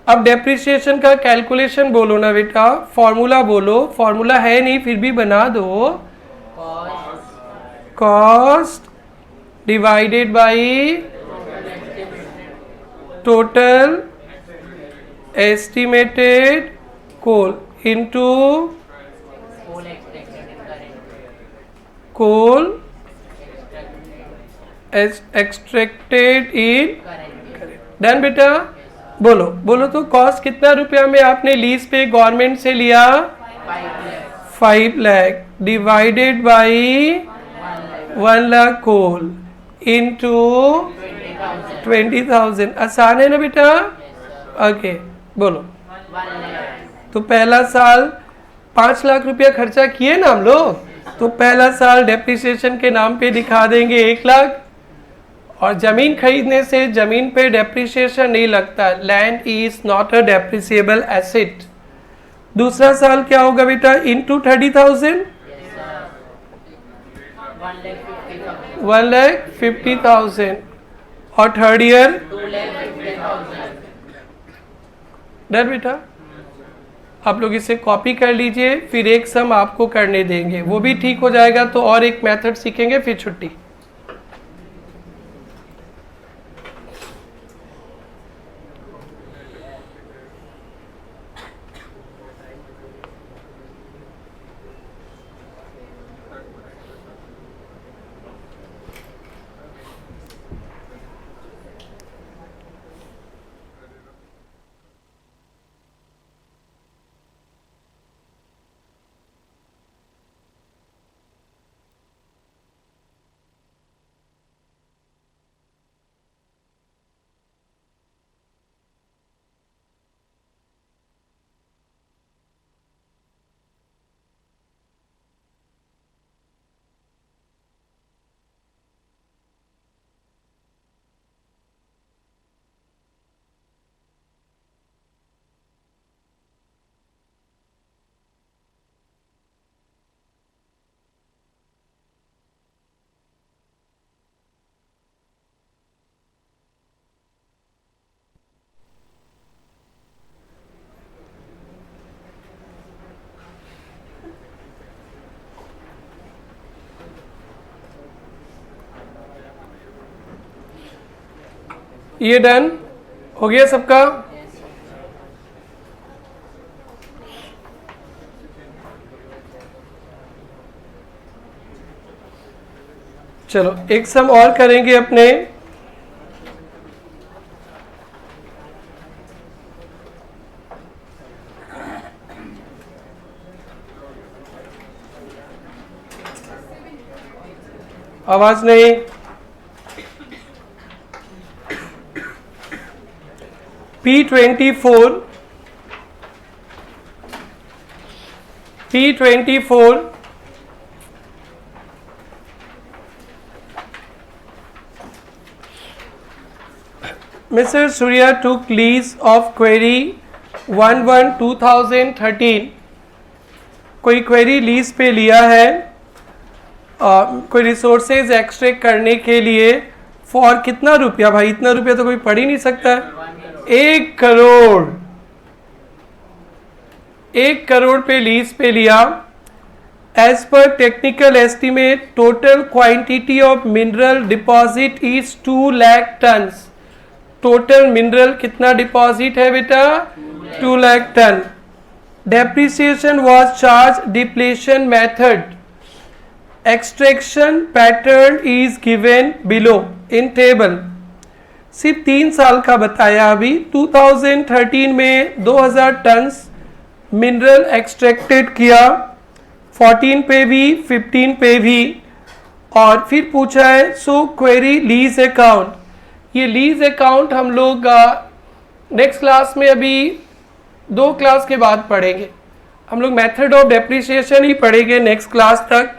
अब डेप्रिसिएशन का कैलकुलेशन बोलो ना बेटा. फॉर्मूला बोलो. फॉर्मूला है नहीं फिर भी बना दो. Cost divided by total estimated coal into coal extracted in. Done बेटा? बोलो तो कॉस्ट कितना रुपया में आपने लीज पे गवर्नमेंट से लिया? 5 lakh divided by 1 lakh coal into 20,000. आसान है ना बेटा? ओके बोलो. तो पहला साल 5 लाख रुपया खर्चा किए ना हम लोग, तो पहला साल डेप्रिसिएशन के नाम पे दिखा देंगे 1 लाख. और जमीन खरीदने से जमीन पे डेप्रिसिएशन नहीं लगता. Land is not a depreciable asset. दूसरा साल क्या होगा बेटा? इंटू 30,000, 1,50,000. और थर्ड ईयर डन बेटा? आप लोग इसे कॉपी कर लीजिए, फिर एक सम आपको करने देंगे, वो भी ठीक हो जाएगा तो और एक मेथड सीखेंगे, फिर छुट्टी। ये डन हो गया सबका? चलो एक सम और करेंगे अपने। आवाज नहीं। P24 Mr. Surya took lease of query 11/2013। कोई क्वेरी लीज पे लिया है, कोई रिसोर्सेज एक्सट्रैक्ट करने के लिए, फॉर कितना रुपया? भाई इतना रुपया तो कोई पढ़ ही नहीं सकता है। 1 करोड़। 1 करोड़ पे लीज पे लिया। एज पर technical estimate total quantity of mineral deposit is 2 lakh ton. Total mineral कितना डिपॉजिट है बेटा? 2 lakh ton. Depreciation was charge depletion method. Extraction pattern is given below in table. सिर्फ 3 साल का बताया अभी। 2013 में 2000 टन मिनरल एक्सट्रैक्टेड किया, 14 पे भी 15 पे भी। और फिर पूछा है सो क्वेरी लीज अकाउंट। ये लीज अकाउंट हम लोग नेक्स्ट क्लास में, अभी 2 क्लास के बाद पढ़ेंगे। हम लोग मेथड ऑफ डेप्रिसिएशन ही पढ़ेंगे नेक्स्ट क्लास तक।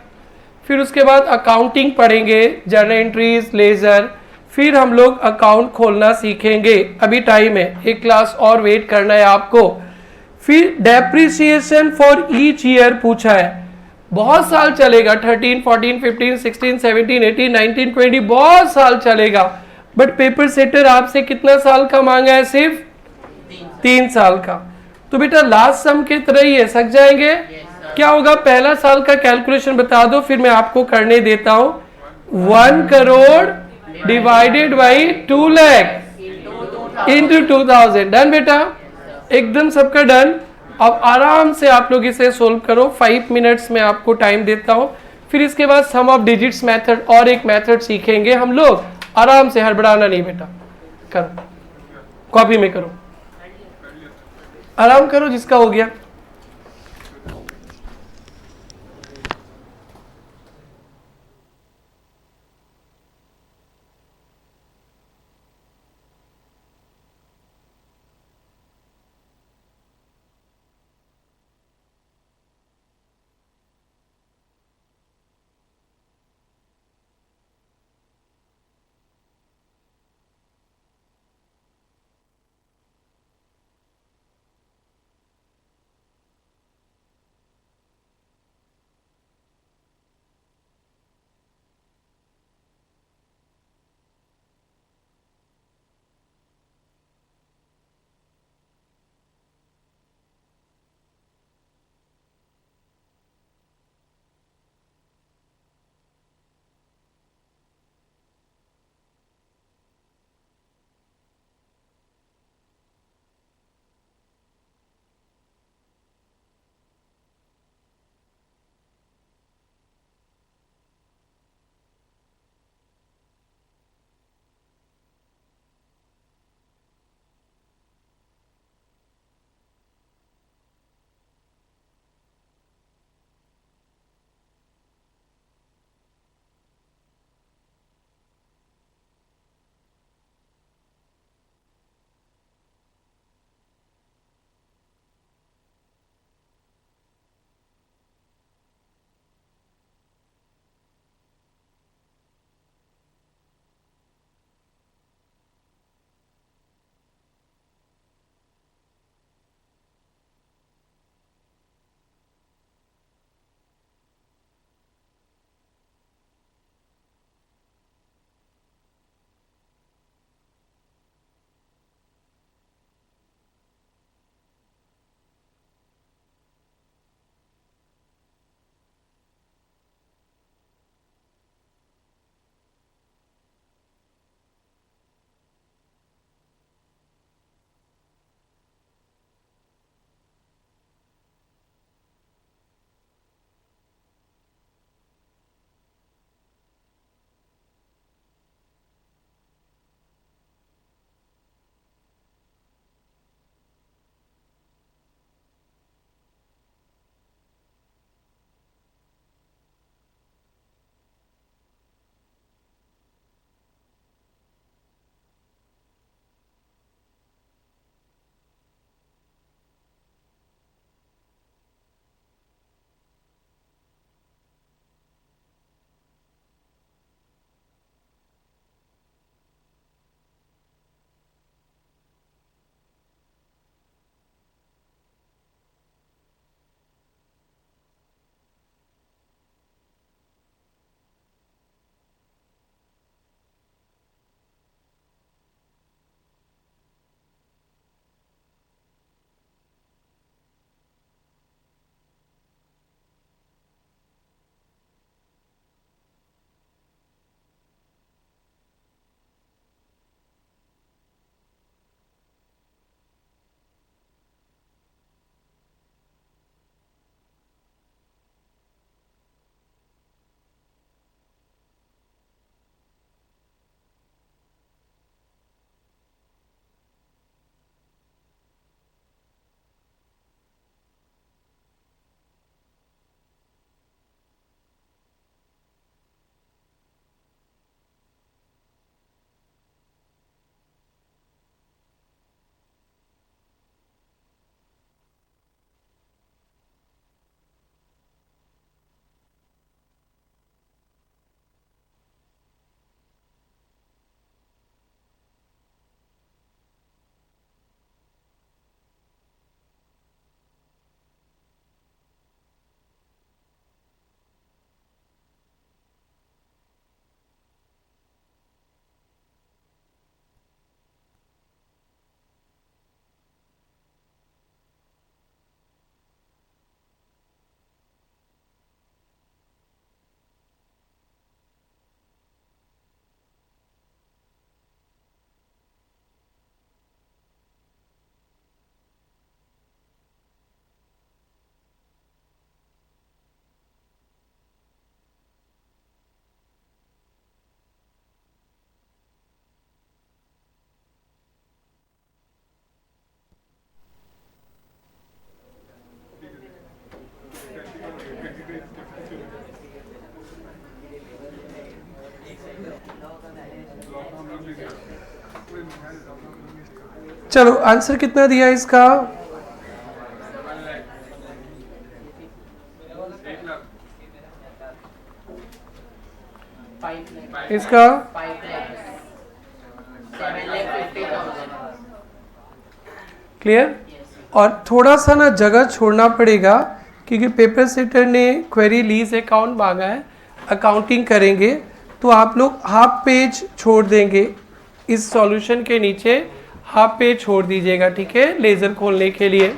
फिर उसके बाद अकाउंटिंग पढ़ेंगे, जर्नल एंट्रीज, लेजर। फिर हम लोग अकाउंट खोलना सीखेंगे। अभी टाइम है, एक क्लास और वेट करना है आपको। फिर डेप्रिसिएशन फॉर ईच ईयर पूछा है। बहुत साल चलेगा, 13, 14, 15, 16, 17, 18, 19, 20, बहुत साल चलेगा। बट पेपर सेटर आपसे कितना साल का मांगा है? सिर्फ 3 साल का। तो बेटा लास्ट सम की तरह ही है, सक जाएंगे? क्या होगा? पहला साल का कैलकुलेशन बता दो, फिर मैं आपको करने देता हूं। 1 crore divided by 2 lakh into 2000। Done बेटा? एकदम सबका डन। अब आराम से आप लोग इसे सोल्व करो। 5 मिनट्स में आपको टाइम देता हूं। फिर इसके बाद सम ऑफ डिजिट्स मेथड और एक मेथड सीखेंगे हम लोग। आराम से, हड़बड़ाना नहीं बेटा। करो, कॉपी में करो, आराम करो जिसका हो गया। चलो आंसर कितना दिया इसका? इसका क्लियर? और थोड़ा सा ना जगह छोड़ना पड़ेगा क्योंकि पेपर सेटर ने क्वेरी लीज अकाउंट मांगा है, अकाउंटिंग करेंगे, तो आप लोग हाफ पेज छोड़ देंगे इस सॉल्यूशन के नीचे, हाफ पेज छोड़ दीजिएगा, ठीक है, लेजर खोलने के लिए।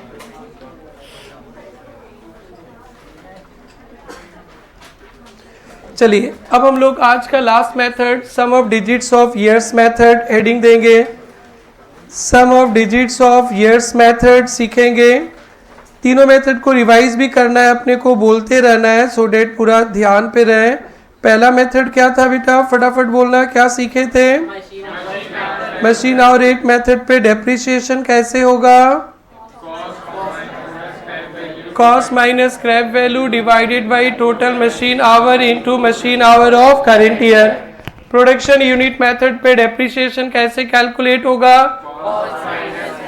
चलिए अब हम लोग आज का last method sum of digits of years method heading देंगे, sum of digits of years method सीखेंगे। तीनों मेथड को रिवाइज भी करना है, अपने को बोलते रहना है सो डेट पूरा ध्यान पे रहे। पहला मेथड क्या था बेटा, फटाफट बोलना, क्या सीखे थे? मशीन आवर रेट मेथड पे डेप्रिसिएशन कैसे होगा? Cost minus scrap value divided by total machine hour into machine hour of current year. Production unit method पे डेप्रिसिएशन कैसे कैलकुलेट होगा?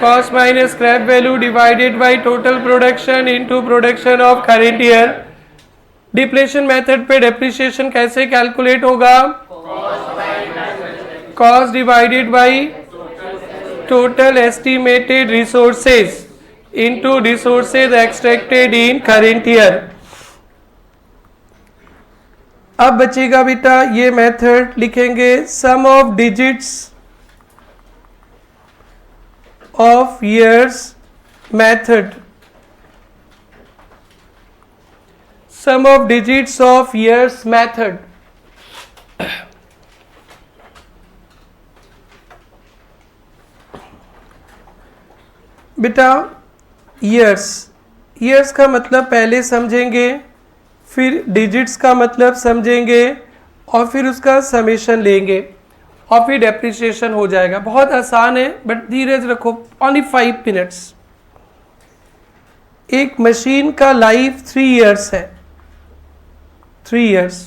Cost minus scrap value divided by total production into production of current year. Depletion method पे depreciation कैसे calculate होगा? Cost divided by total estimated resources into resources extracted in current year। अब बचेगा बेटा ये method लिखेंगे, sum of digits of years method, sum of digits of years method। बेटा years, years का मतलब पहले समझेंगे, फिर डिजिट्स का मतलब समझेंगे और फिर उसका समेशन लेंगे और फिर डेप्रिसिएशन हो जाएगा। बहुत आसान है बट धीरज रखो, ओनली 5 मिनट्स। एक मशीन का लाइफ 3 इयर्स है, 3 इयर्स,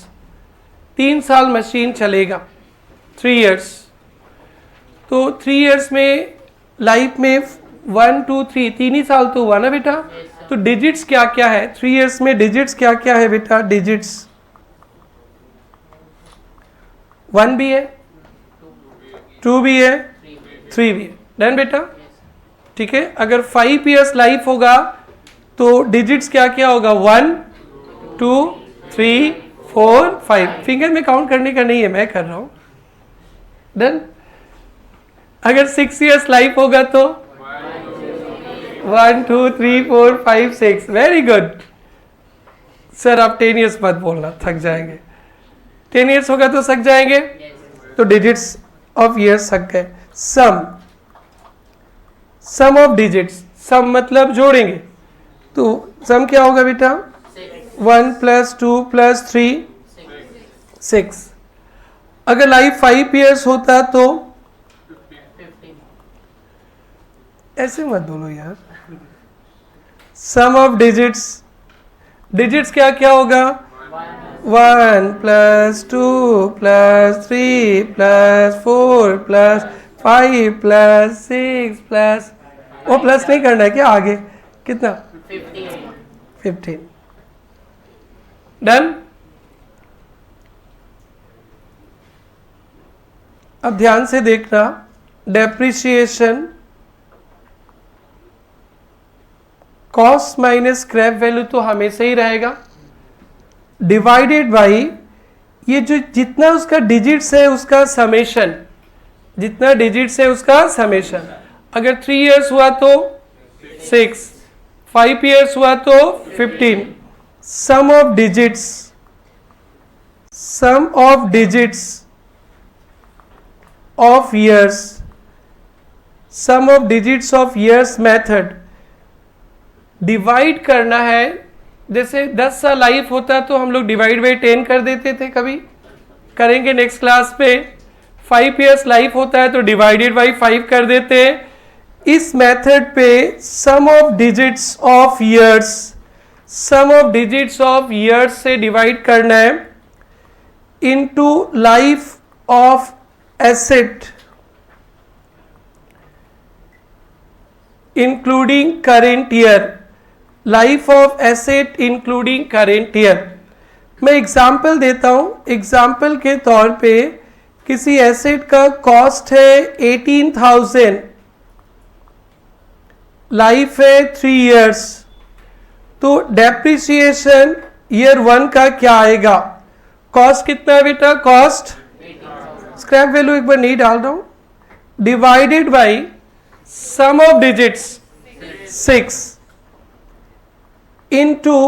3 साल मशीन चलेगा, 3 इयर्स। तो 3 इयर्स में लाइफ में 1 2 3 तीन ही साल तो हुआ ना बेटा। तो डिजिट्स क्या क्या है 3 इयर्स में? डिजिट्स क्या क्या है बेटा? डिजिट्स 1 भी है, 2 भी है, 3 भी है। डन बेटा, ठीक है। अगर 5 इयर्स लाइफ होगा तो डिजिट्स क्या क्या होगा? 1 2 3 4 5। फिंगर में काउंट करने का नहीं है, मैं कर रहा हूं। डन। अगर 6 इयर्स लाइफ होगा तो 1 2 3 4 5 6। वेरी गुड सर, आप 10 इयर्स मत बोलना, थक जाएंगे। 10 इयर्स होगा तो थक जाएंगे, तो डिजिट्स ऑफ ईयर्स थक गए। सम ऑफ डिजिट्स, सम मतलब जोड़ेंगे, तो सम क्या होगा बेटा? 1 + 2 + 3 6। अगर लाइफ 5 इयर्स होता तो ऐसे मत बोलो यार। सम ऑफ डिजिट्स, डिजिट्स क्या क्या होगा? 1 + 2 + 3 + 4 + 5 + 6 प्लस, वो प्लस नहीं करना है क्या आगे? कितना? 15। डन। अब ध्यान से देखना, depreciation cost minus scrap value तो हमेशा ही रहेगा, डिवाइडेड बाई ये जो जितना उसका डिजिट्स है उसका समेशन, जितना डिजिट्स है उसका समेशन। अगर 3 इयर्स हुआ तो 6, 5 इयर्स हुआ तो 15। Sum of digits, sum of digits of years, sum of digits of years method. Divide करना है, जैसे 10 साल लाइफ होता तो हम लोग डिवाइड बाई 10 कर देते थे, कभी करेंगे नेक्स्ट क्लास पे। 5 इयर्स लाइफ होता है तो डिवाइडेड बाई 5 कर देते हैं। इस मेथड पे sum of digits of years, sum of digits of years से डिवाइड करना है into life of asset, including current year, life of asset including current year. मैं एग्जाम्पल देता हूं। एग्जाम्पल के तौर पे किसी एसेट का कॉस्ट है 18,000, लाइफ है 3 इयर्स, तो डेप्रिसिएशन ईयर 1 का क्या आएगा? कॉस्ट कितना है बेटा? कॉस्ट स्क्रैप वैल्यू एक बार नहीं डाल रहा हूं, divided by sum of digits 6 into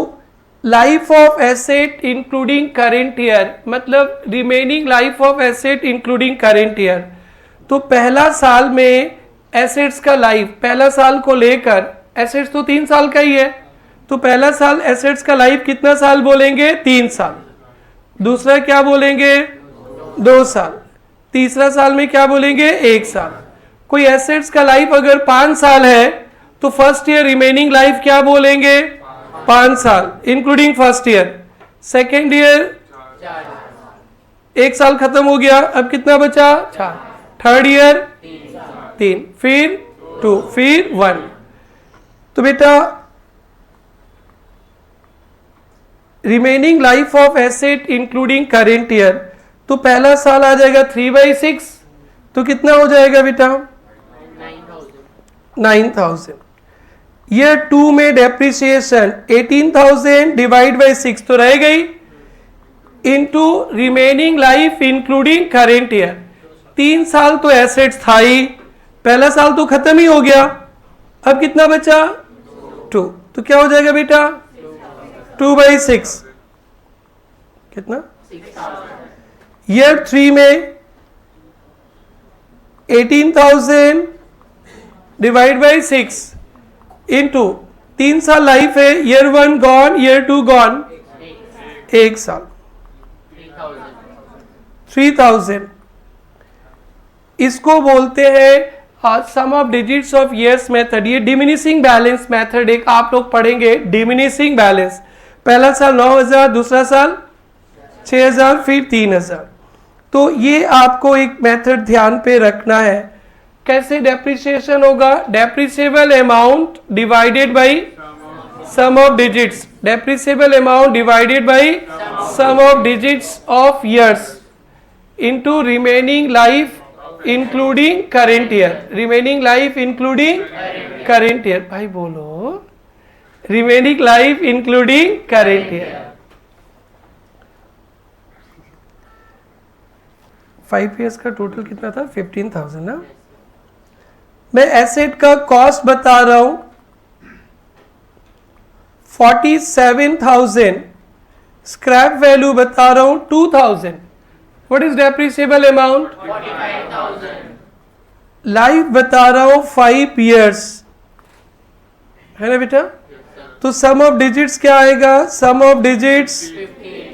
life of asset including current year, मतलब remaining life of asset including current year. तो पहला साल में एसेट्स का लाइफ, पहला साल को लेकर, एसेट्स तो 3 साल का ही है, तो पहला साल एसेट्स का लाइफ कितना साल बोलेंगे? 3 साल। दूसरा क्या बोलेंगे? 2 साल। तीसरा साल में क्या बोलेंगे? 1 साल। कोई एसेट्स का लाइफ अगर 5 साल है तो फर्स्ट ईयर रिमेनिंग लाइफ क्या बोलेंगे? 5 साल including first year. Second year 1 साल खत्म हो गया, अब कितना बचा? 4। थर्ड ईयर 3, फिर 2, फिर 1। तो बेटा remaining life of asset including current year, तो पहला साल आ जाएगा 3/6, तो कितना हो जाएगा बेटा? 9,000। ईयर 2 में डेप्रिसिएशन 18,000 डिवाइड बाई 6 तो रह गई, into remaining life including current year. 3 साल तो एसेट्स था ही, पहला साल तो खत्म ही हो गया, अब कितना बचा? 2, तो क्या हो जाएगा बेटा? 2/6 कितना? ईयर 3 में 18,000 डिवाइड बाई 6 इनटू 3 साल लाइफ है, ईयर 1 गॉन, ईयर 2 गॉन, 1 साल, 3,000। इसको बोलते हैं sum of digits of years method. ये डिमिनिशिंग बैलेंस मेथड एक आप लोग पढ़ेंगे, डिमिनिशिंग बैलेंस। पहला साल 9,000, दूसरा साल 6,000, फिर 3,000। तो ये आपको एक मेथड ध्यान पे रखना है। कैसे डेप्रिसिएशन होगा? Depreciable amount divided by sum of digits, depreciable amount divided by sum of digits of years into remaining life including current year, remaining life including current year. भाई बोलो, remaining life including current year. 5 years का total कितना था? 15,000 ना। मैं asset का cost बता रहा हूं 47,000, स्क्रैप वैल्यू बता रहा हूं 2,000। What is depreciable amount? 45,000। Life बता रहा हूं 5 ईयर्स, है ना बेटा? तो सम ऑफ डिजिट्स क्या आएगा? Sum of digits 15।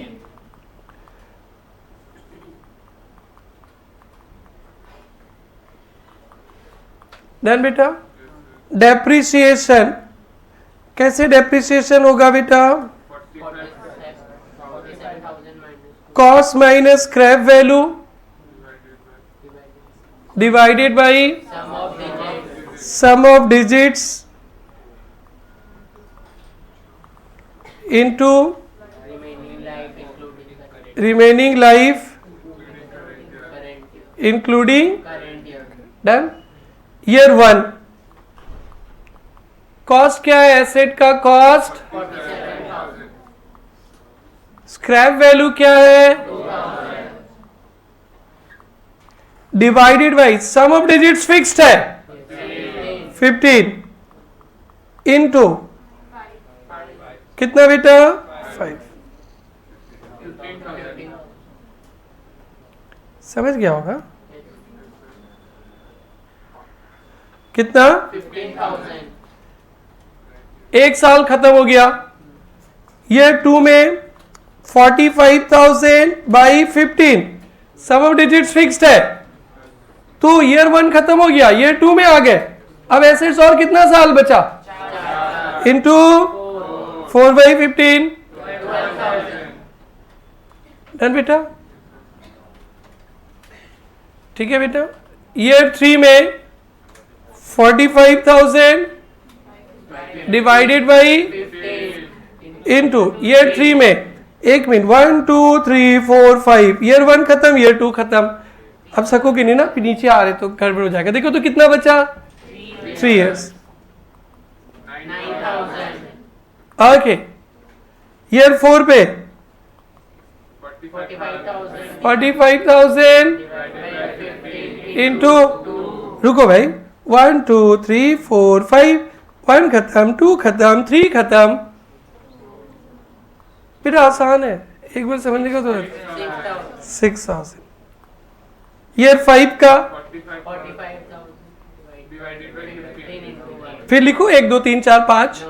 डन बेटा। डेप्रिसिएशन, कैसे डेप्रिसिएशन होगा बेटा? Cost minus scrap value divided by sum of digits into remaining life including. Done. Year 1 cost क्या है? एसेट का कॉस्ट। स्क्रैप वैल्यू क्या है? Divided by sum of digits fixed है 15 इनटू कितना बेटा? 5। समझ गया होगा कितना? 15,000। 1 साल खत्म हो गया। ईयर 2 में 45,000 by 15, sum of digits fixed है, तो ईयर 1 खत्म हो गया, ईयर 2 में आ गए। अब एसेट्स और कितना साल बचा? इंटू 4/15। डन बेटा। ठीक है बेटा। ईयर 3 में 45,000 डिवाइडेड बाई इनटू ईयर 3 में, एक मिनट, 1 2 3 4 5, ईयर 1 खत्म, ईयर 2 खत्म। अब सकोगे नहीं ना, फिर नीचे आ रहे तो गड़बड़ हो जाएगा। देखो तो कितना बचा, 3 इयर्स। ओके, ईयर 4 पे 45,000 इंटू, रुको भाई, 1 2 3 4 5, 1 खत्म, 2 खत्म, 3 खत्म। फिर आसान है, एक बार समझने का तो 6,000। ईयर 5 का फिर लिखो 1 2 3 4 5,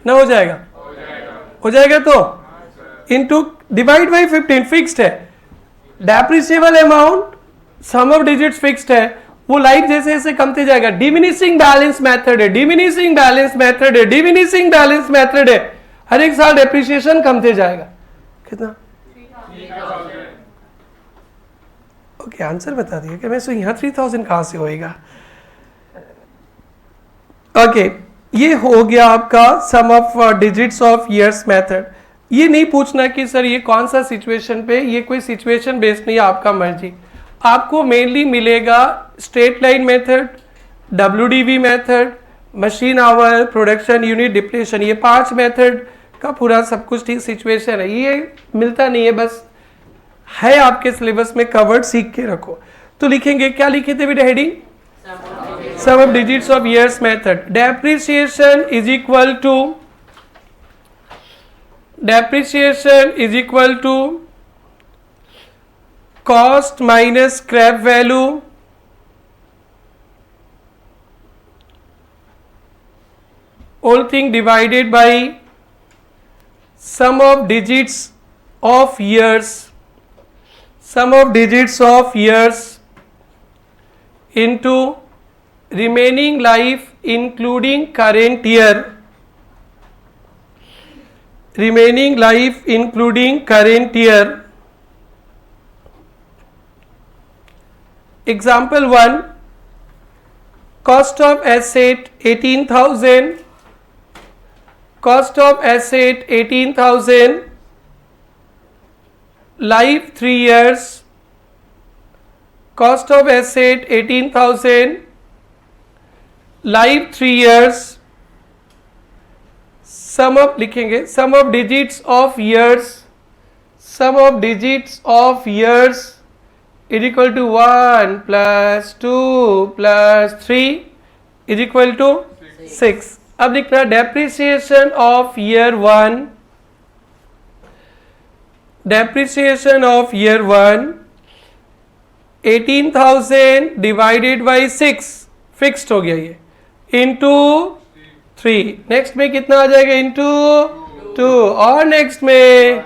ना हो जाएगा, हो जाएगा तो इनटू डिवाइड बाई 15 फिक्स्ड है। Depreciable amount sum of digits fixed है, वो लाइट जैसे जैसे कमते जाएगा। डिमिनिशिंग बैलेंस मेथड है, डिमिनिशिंग बैलेंस मेथड है, डिमिनिशिंग बैलेंस मेथड है, हर एक साल डेप्रिसिएशन कमते जाएगा। कितना? ओके, आंसर बता दिया कि मैं सो यहाँ 3000 कहां से होएगा। ओके, ये हो गया आपका sum of digits of years method. ये नहीं पूछना कि सर ये कौन सा सिचुएशन पे, ये कोई सिचुएशन बेस्ड नहीं है, आपका मर्जी। आपको मेनली मिलेगा straight line method, WDV method, machine our, production unit, depletion, ये 5 मेथड का पूरा सब कुछ ठीक सिचुएशन है। ये मिलता नहीं है, बस है आपके सिलेबस में कवर्ड, सीख के रखो। तो लिखेंगे, क्या लिखे थे बेटा heading? Sum of digits of years method. Depreciation is equal to, depreciation is equal to cost minus scrap value whole thing divided by sum of digits of years, sum of digits of years into remaining life including current year, remaining life including current year. Example 1, cost of asset 18,000, cost of asset 18,000, life 3 years, cost of asset 18,000, life 3 years, sum of लिखेंगे, sum of digits of years, sum of digits of years is equal to 1 + 2 + 3 is equal to 6। अब लिखना depreciation of year 1, depreciation of year 1 18,000 divided by 6, fixed हो गया ये, into 3। Next में कितना आ जाएगा? Into 2, और नेक्स्ट में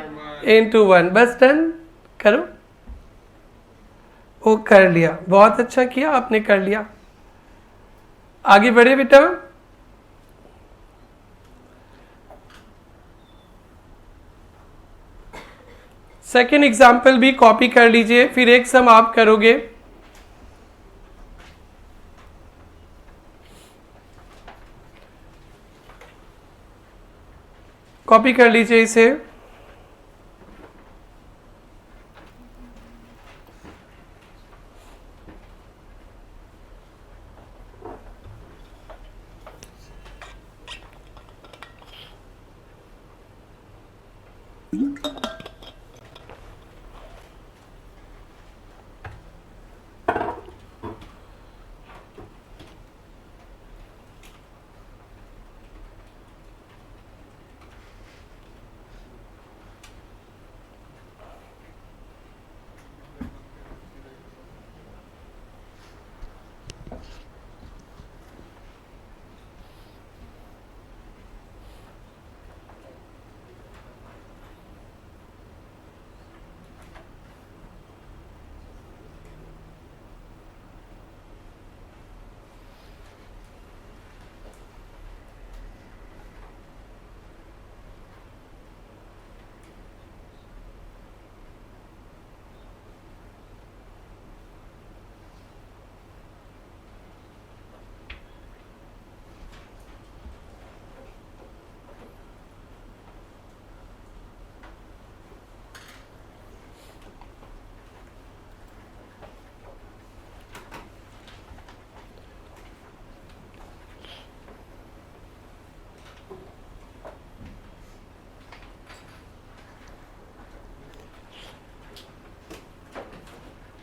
इनटू 1। बस डन, करो। वो कर लिया, बहुत अच्छा किया आपने, कर लिया। आगे बढ़े बेटा। सेकेंड एग्जाम्पल भी कॉपी कर लीजिए, फिर एक सम आप करोगे। कॉपी कर लीजिए इसे।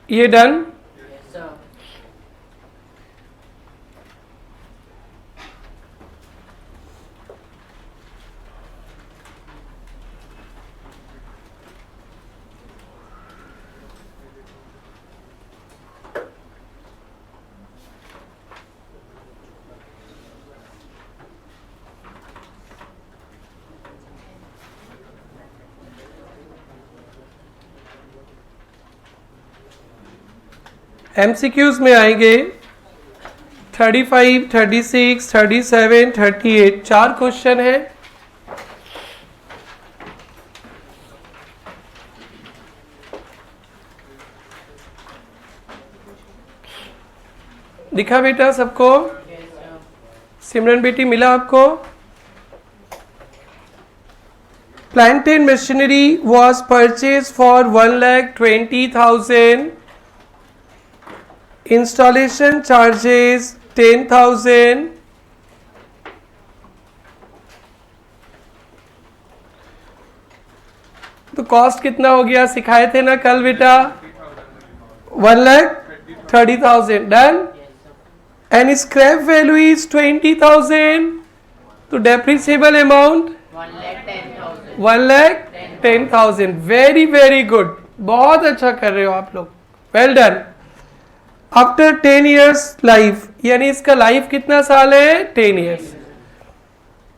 ये डन। एमसीक्यूज में आएंगे 35, 36, 37, 38, 4 क्वेश्चन है। दिखा बेटा सबको? सिमरन बेटी मिला आपको? Plant and machinery was purchase for 1,20,000। Installation charges 10,000। तो कॉस्ट कितना हो गया सिखाए थे ना कल बेटा? 1,30,000। Done. And scrap value is 20,000। तो depreciable amount 1,10,000। Very very good, बहुत अच्छा कर रहे हो आप लोग, well done. After 10 years life, यानी इसका लाइफ कितना साल है? 10 years।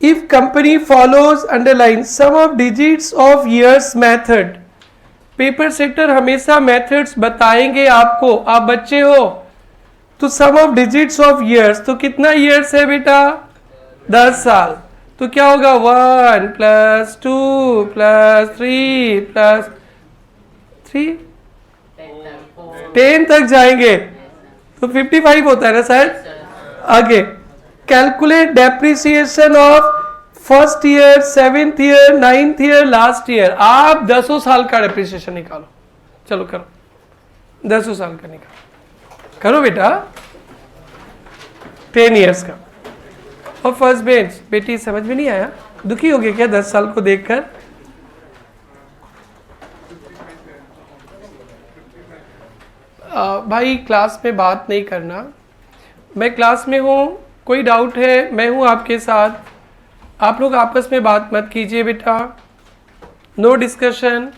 If company follows underline sum of digits of years method, paper sector हमेशा मेथड्स बताएंगे आपको, आप बच्चे हो तो sum of digits of years, तो कितना ईयर्स है बेटा? 10 साल। तो क्या होगा? 1 + 2 + 3 + 3 10 तक जाएंगे तो 55 होता है ना शायद। आगे calculate depreciation of first year, 7th year, 9th year, last year. आप 10 साल का डेप्रिसिएशन निकालो। चलो करो, 10 साल का निकालो, करो बेटा। 10 years का। और फर्स्ट बेंच बेटी समझ में नहीं आया? दुखी हो गए क्या 10 साल को देखकर? भाई क्लास में बात नहीं करना, मैं क्लास में हूँ, कोई डाउट है मैं हूँ आपके साथ, आप लोग आपस में बात मत कीजिए बेटा, नो डिस्कशन।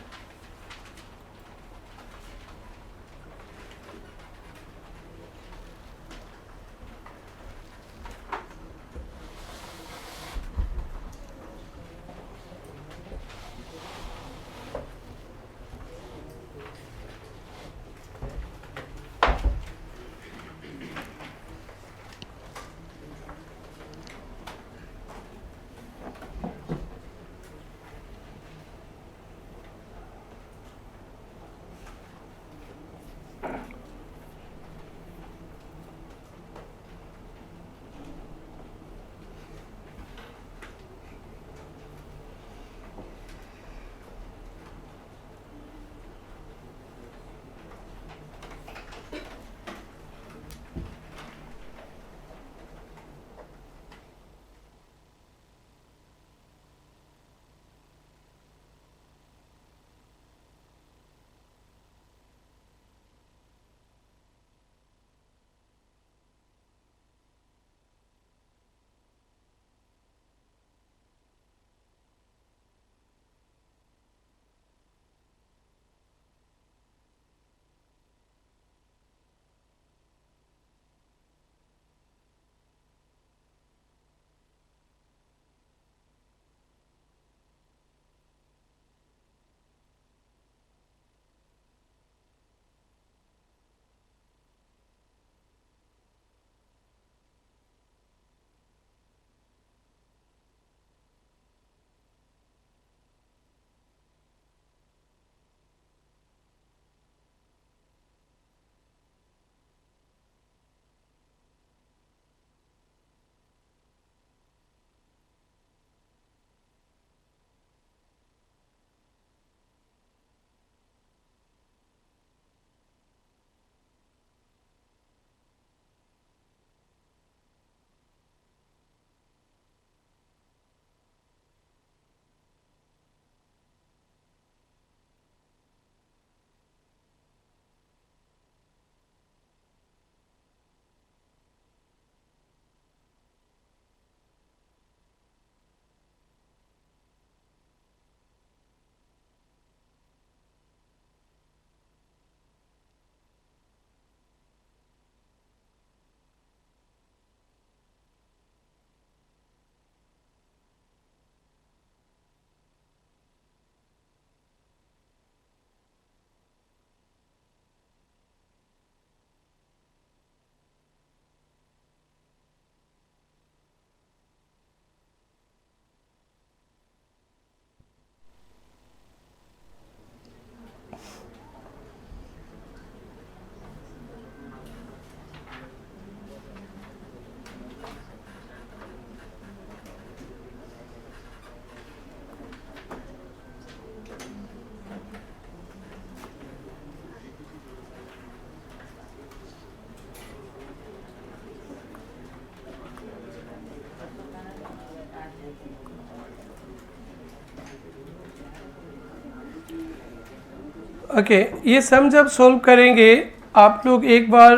ओके ये सम जब सोल्व करेंगे आप लोग एक बार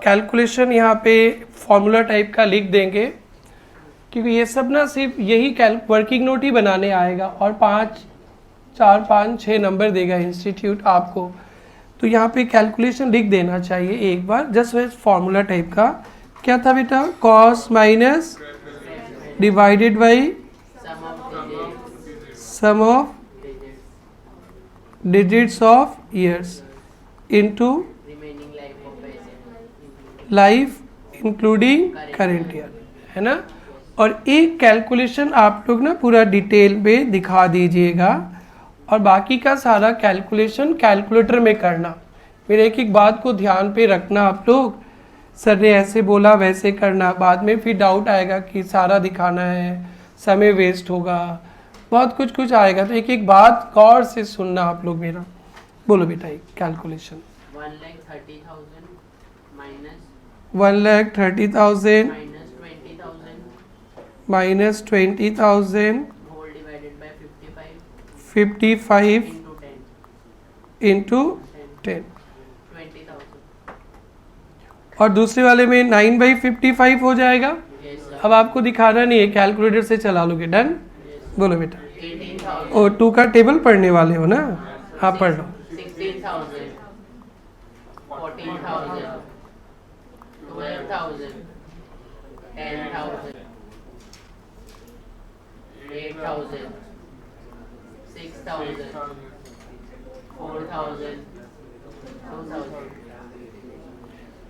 कैलकुलेशन यहाँ पे फॉर्मूला टाइप का लिख देंगे, क्योंकि ये सब ना सिर्फ यही वर्किंग नोट ही बनाने आएगा और 4, 5, 6 नंबर देगा इंस्टीट्यूट आपको। तो यहाँ पे कैलकुलेशन लिख देना चाहिए एक बार, जस्ट फॉर्मूला टाइप का। क्या था बेटा? Cost minus divided by sum of digits of years into life including current year, है ना। और एक कैलकुलेशन आप लोग ना पूरा डिटेल में दिखा दीजिएगा और बाकी का सारा कैलकुलेशन कैलकुलेटर में करना। मेरे एक एक बात को ध्यान पे रखना आप लोग, सर ने ऐसे बोला वैसे करना, बाद में फिर डाउट आएगा कि सारा दिखाना है, समय वेस्ट होगा, बहुत कुछ आएगा। तो एक एक बात गौर से सुनना आप लोग मेरा। बोलो बेटा एक calculation. 1,30,000 minus 1,30,000 minus 20,000 -20,000 whole divided by 55 55 into 10 into 10। 20,000। और दूसरे वाले में 9/55 हो जाएगा। Yes sir. अब आपको दिखाना नहीं है, कैलकुलेटर से चला लोगे। डन। बोलो बेटा। 18,000 और 2 का टेबल पढ़ने वाले हो ना? हाँ पढ़ लो। 16,000 14,000 12,000 10,000 8,000 6,000 4,000 2,000।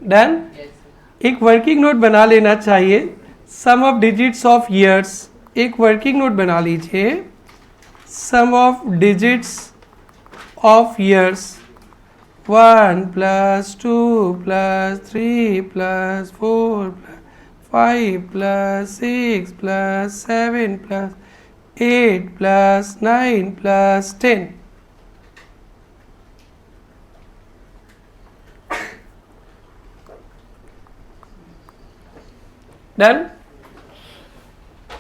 डन। यस एक वर्किंग नोट बना लेना चाहिए, सम ऑफ डिजिट्स ऑफ ईयर्स। एक वर्किंग नोट बना लीजिए, सम of digits of years 1 + 2 + 3 + 4 + 5 + 6 + 7 + 8 + 9 + 10। Done.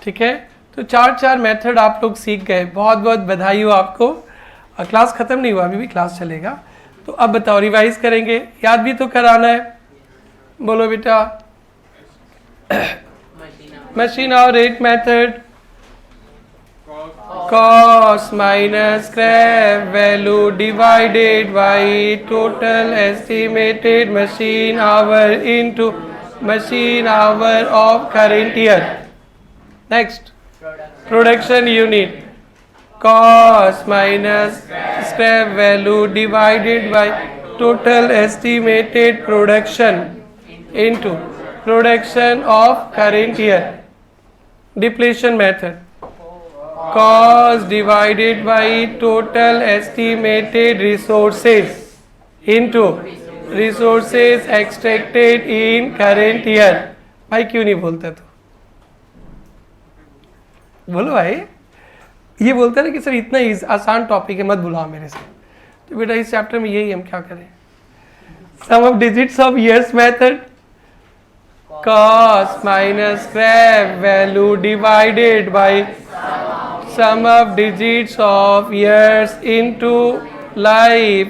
ठीक है, तो 4 मेथड आप लोग सीख गए, बहुत बहुत बधाई हो आपको। और क्लास खत्म नहीं हुआ, अभी भी क्लास चलेगा। तो अब बताओ, रिवाइज करेंगे, याद भी तो कराना है। बोलो बेटा। Machine hour rate method, cost minus scrap value divided by total estimated machine hour into machine hour of current year. Next, production unit, cost minus scrap value divided by total estimated production into production of current year. Depletion method, cost divided by total estimated resources into resources extracted in current year. भाई क्यों नहीं बोलते? तो बोलो भाई। ये बोलते हैं ना कि सर इतना आसान टॉपिक है, मत बुलाओ मेरे से। तो बेटा इस चैप्टर में यही हम क्या करें? Sum of digits of years method, cost minus scrap value divided by sum of digits of years into life.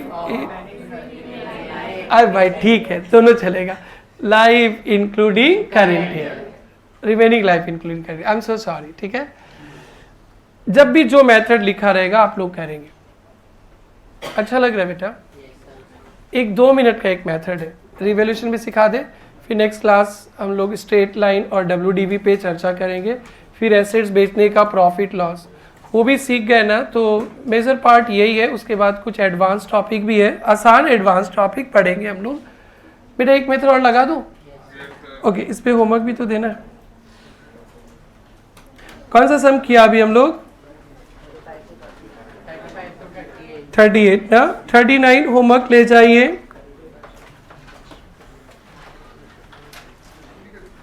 अरे भाई ठीक है, दोनों चलेगा। Life including current year, remaining life including current. I am so sorry. ठीक है, जब भी जो मेथड लिखा रहेगा आप लोग करेंगे। अच्छा लग रहा है बेटा? एक 2 मिनट का एक मेथड है, रिवोल्यूशन भी सिखा दे। फिर नेक्स्ट क्लास हम लोग स्ट्रेट लाइन और WDV पे चर्चा करेंगे। फिर एसेट्स बेचने का प्रॉफिट लॉस, वो भी सीख गए ना। तो मेजर पार्ट यही है। उसके बाद कुछ एडवांस टॉपिक भी है, आसान एडवांस टॉपिक पढ़ेंगे हम लोग। बेटा एक मेथड और लगा दूं? ओके, इस पे होमवर्क भी तो देना है। कौन सा सम किया अभी हम लोग? 38 ना। 39 होमवर्क ले जाइए।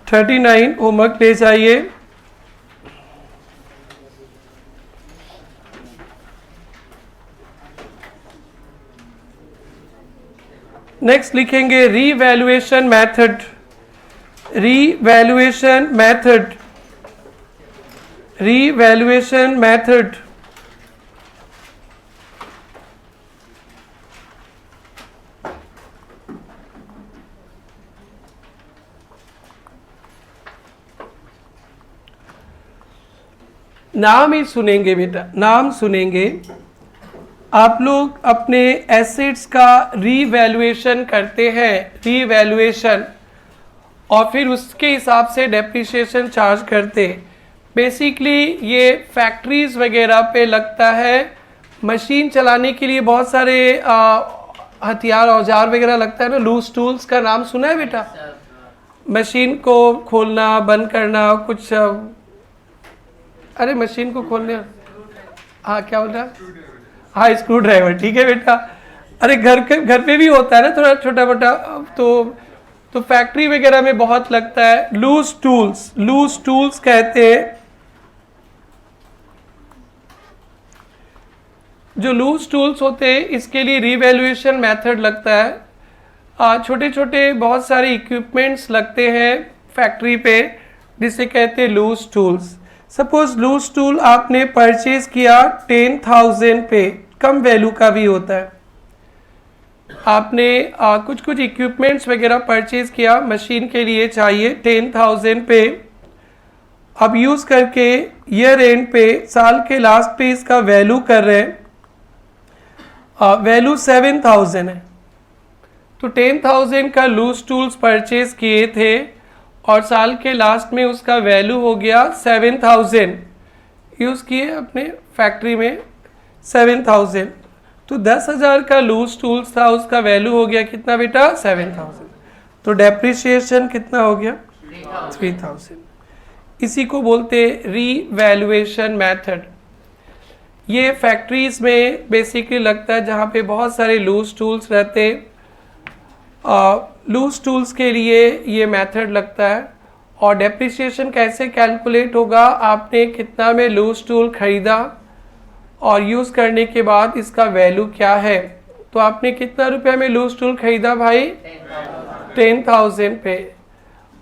39 होमवर्क ले जाइए। नेक्स्ट लिखेंगे revaluation method. Revaluation method, revaluation method. नाम ही सुनेंगे बेटा, नाम सुनेंगे। आप लोग अपने एसेट्स का रीवैल्यूएशन करते हैं, रीवैल्यूएशन, और फिर उसके हिसाब से डेप्रिसिएशन चार्ज करते। बेसिकली ये फैक्ट्रीज वगैरह पे लगता है, मशीन चलाने के लिए बहुत सारे हथियार औजार वगैरह लगता है ना। लूज टूल्स का नाम सुना है बेटा? मशीन को खोलना बंद करना, कुछ अरे मशीन को खोलने, हाँ क्या बोल रहा है? हाँ स्क्रू ड्राइवर, ठीक है बेटा। अरे घर पे भी होता है ना थोड़ा छोटा मोटा, तो फैक्ट्री वगैरह में बहुत लगता है। लूज टूल्स, लूज टूल्स कहते हैं। जो लूज टूल्स होते हैं इसके लिए रीवैल्यूएशन मेथड लगता है। छोटे छोटे बहुत सारे इक्विपमेंट्स लगते हैं फैक्ट्री पे, जिसे कहते हैं loose tools. Suppose loose tool आपने परचेज किया 10,000 पे, कम वैल्यू का भी होता है। आपने कुछ कुछ इक्विपमेंट्स वगैरह परचेज किया, मशीन के लिए चाहिए 10,000 पे। अब यूज़ करके ईयर एंड पे, साल के लास्ट पे इसका वैल्यू कर रहे हैं, वैल्यू 7,000 है। तो 10,000 का लूज टूल्स परचेज किए थे और साल के लास्ट में उसका वैल्यू हो गया 7,000, यूज़ किए अपने फैक्ट्री में 7,000। तो 10,000 का लूज टूल्स था, उसका वैल्यू हो गया कितना बेटा? 7,000। तो डेप्रिसिएशन कितना हो गया? 3,000। इसी को बोलते रीवैल्यूएशन मेथड। ये फैक्ट्रीज में बेसिकली लगता है जहाँ पे बहुत सारे लूज टूल्स रहते। लूज टूल्स के लिए ये मेथड लगता है। और डेप्रिसिएशन कैसे कैलकुलेट होगा? आपने कितना में लूज टूल खरीदा और यूज़ करने के बाद इसका वैल्यू क्या है। तो आपने कितना रुपये में लूज टूल खरीदा भाई? 10,000 पे,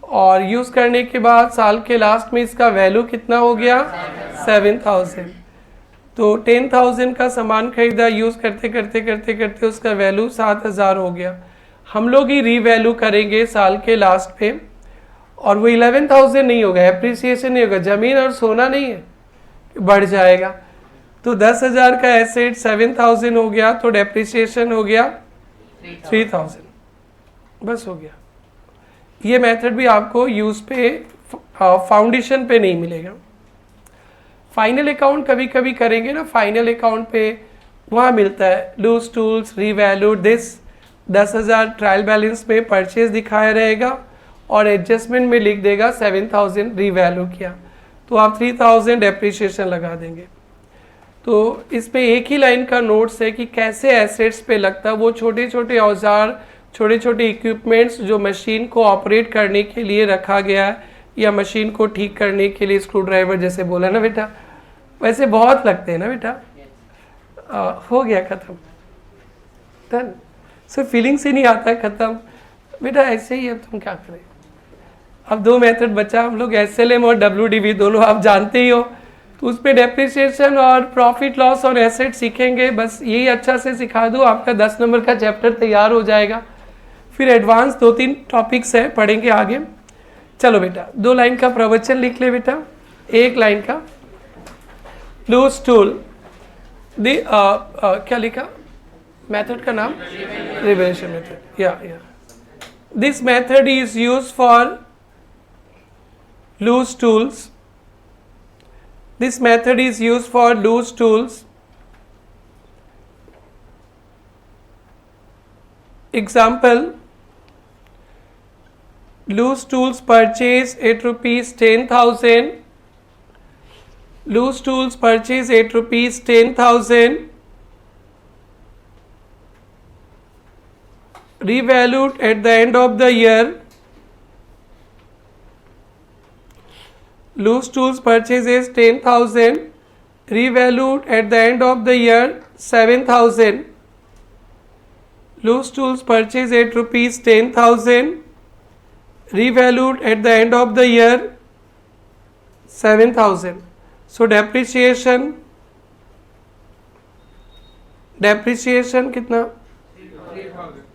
और यूज़ करने के बाद साल के लास्ट में इसका वैल्यू कितना हो गया? 7,000। तो 10,000 का सामान खरीदा, यूज़ करते करते करते करते उसका वैल्यू 7,000 हो गया। हम लोग ही रीवैल्यू करेंगे साल के लास्ट पे, और वो 11,000 नहीं होगा, एप्रिसिएशन नहीं होगा, ज़मीन और सोना नहीं है, बढ़ जाएगा। तो 10,000 का एसेट 7,000 हो गया, तो डेप्रिसिएशन हो गया 3,000, बस हो गया। ये मेथड भी आपको यूज़ पे, फाउंडेशन पे नहीं मिलेगा। फाइनल अकाउंट कभी कभी करेंगे ना, फाइनल अकाउंट पे वहाँ मिलता है loose tools revalued this, 10,000 trial balance में परचेज दिखाया रहेगा और एडजस्टमेंट में लिख देगा 7,000 रीवैल्यू किया, तो आप 3,000 डेप्रिसिएशन लगा देंगे। तो इसमें एक ही लाइन का नोट्स है कि कैसे एसेट्स पे लगता है। वो छोटे छोटे औजार, छोटे छोटे इक्विपमेंट्स जो मशीन को ऑपरेट करने के लिए रखा गया है, या मशीन को ठीक करने के लिए स्क्रू ड्राइवर जैसे बोला ना बेटा, वैसे बहुत लगते हैं ना बेटा। हो गया ख़त्म, डन। सिर्फ फीलिंग से नहीं आता है ख़त्म बेटा, ऐसे ही। अब तुम क्या करें? अब 2 मेथड बचा हम लोग, SLM और WDV, दोनों आप जानते ही हो। तो उस पर डेप्रिसिएशन और प्रॉफिट लॉस और एसेट सीखेंगे। बस यही अच्छा से सिखा दो, आपका 10 नंबर का चैप्टर तैयार हो जाएगा। फिर एडवांस 2-3 टॉपिक्स है, पढ़ेंगे आगे। चलो बेटा 2 लाइन का प्रवचन लिख ले बेटा, 1 लाइन का। लूज टूल, क्या लिखा मेथड का नाम? Revaluation method. या this method is used for loose tools. This method is used for loose tools. Example, loose tools purchase at rupees 10,000. Loose tools purchase at rupees 10,000. Revalued at the end of the year. Loose tools purchases 10,000, revalued at the end of the year 7,000. Loose tools purchased at rupees 10,000, revalued at the end of the year 7,000. So depreciation कितना?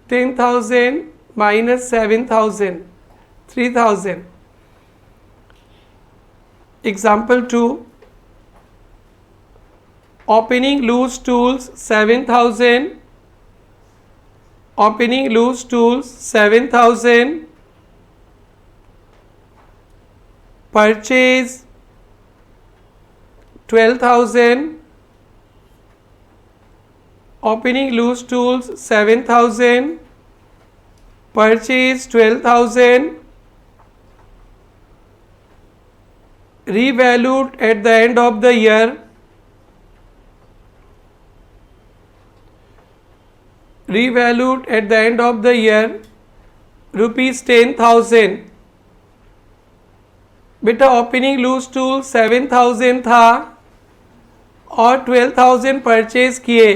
10,000 minus 7,000, 3,000. Example 2, opening loose tools 7,000, opening loose tools 7,000, purchase 12,000, opening loose tools 7,000, purchase 12,000, revalued at the end of the year, revalued at the end of the year rupees 10,000। बेटा opening loose tool 7,000 था और 12,000 purchase किए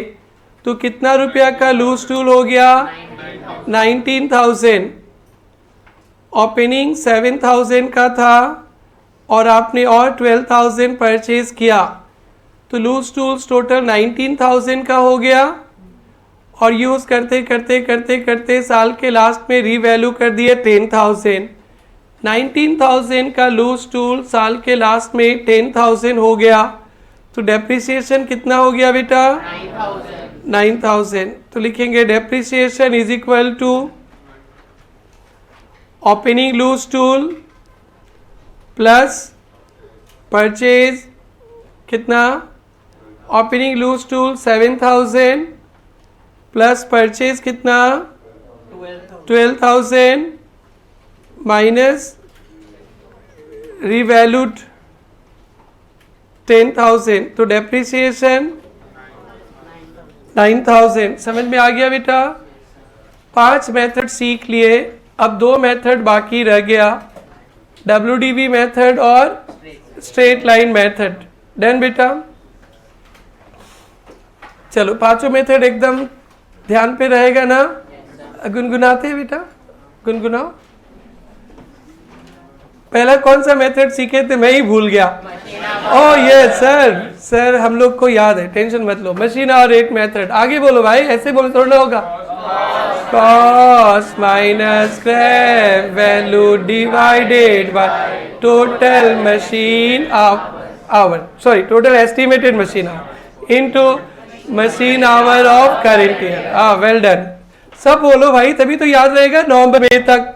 तो कितना रुपया का loose tool हो गया? 19,000। ओपनिंग 7,000 का था और आपने और 12,000 परचेज किया तो लूज टूल्स टोटल 19,000 का हो गया और यूज़ करते करते करते करते साल के लास्ट में रीवैल्यू कर दिए 10,000। 19,000 का लूज टूल साल के लास्ट में 10,000 हो गया तो डेप्रिसिएशन कितना हो गया बेटा? 9,000। तो लिखेंगे depreciation is equal to opening loose tool plus purchase कितना? Opening loose tool 7,000 plus purchase कितना? 12,000 माइनस रिवैल्यूड 10,000 तो डेप्रिसिएशन 9,000। समझ में आ गया बेटा? 5 मेथड सीख लिए, अब 2 मेथड बाकी रह गया, WDV मेथड और स्ट्रेट लाइन मेथड। डन बेटा? चलो पांचों मेथड एकदम ध्यान पे रहेगा ना? गुनगुनाते हैं बेटा, गुनगुनाओ। पहला कौन सा मेथड सीखे थे? मैं ही भूल गया। ओह ये सर हम लोग को याद है, टेंशन मत लो। Machine hour rate method. आगे बोलो भाई, ऐसे बोलो थोड़ा होगा। Cost minus scrap value divided by total machine our, sorry total estimated machine hour into machine hour of current year. Well done. सब बोलो भाई, तभी तो याद रहेगा नवंबर मई तक।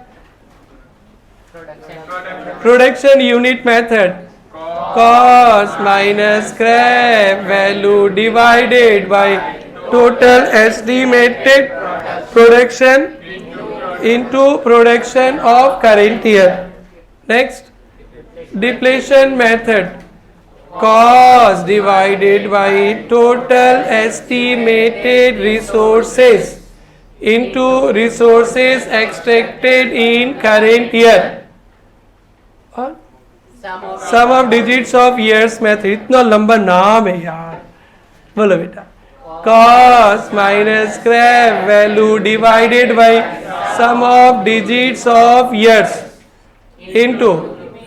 Production unit method. Cost minus scrap value divided by total estimated production into production of current year. Next depletion method. Cost divided by total estimated resources into resources extracted in current year और sum of digits of years method। इतना लंबा नाम है यार, बोलो बेटा। cost minus scrap value divided by sum of digits of years into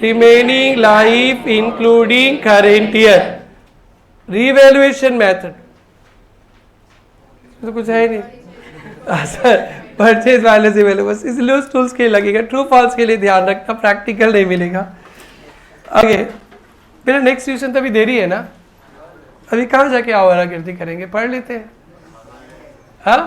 remaining life including current year। revaluation method तो कुछ है नहीं सर, परचेज वाले से पहले बस इस लूज टूल्स के लगेगा। ट्रू फॉल्स के लिए ध्यान रखना, प्रैक्टिकल नहीं मिलेगा। आगे मेरा नेक्स्ट ट्यूशन तो अभी देरी है ना, अभी कहाँ जाके आवारागर्दी करेंगे? पढ़ लेते हैं हाँ।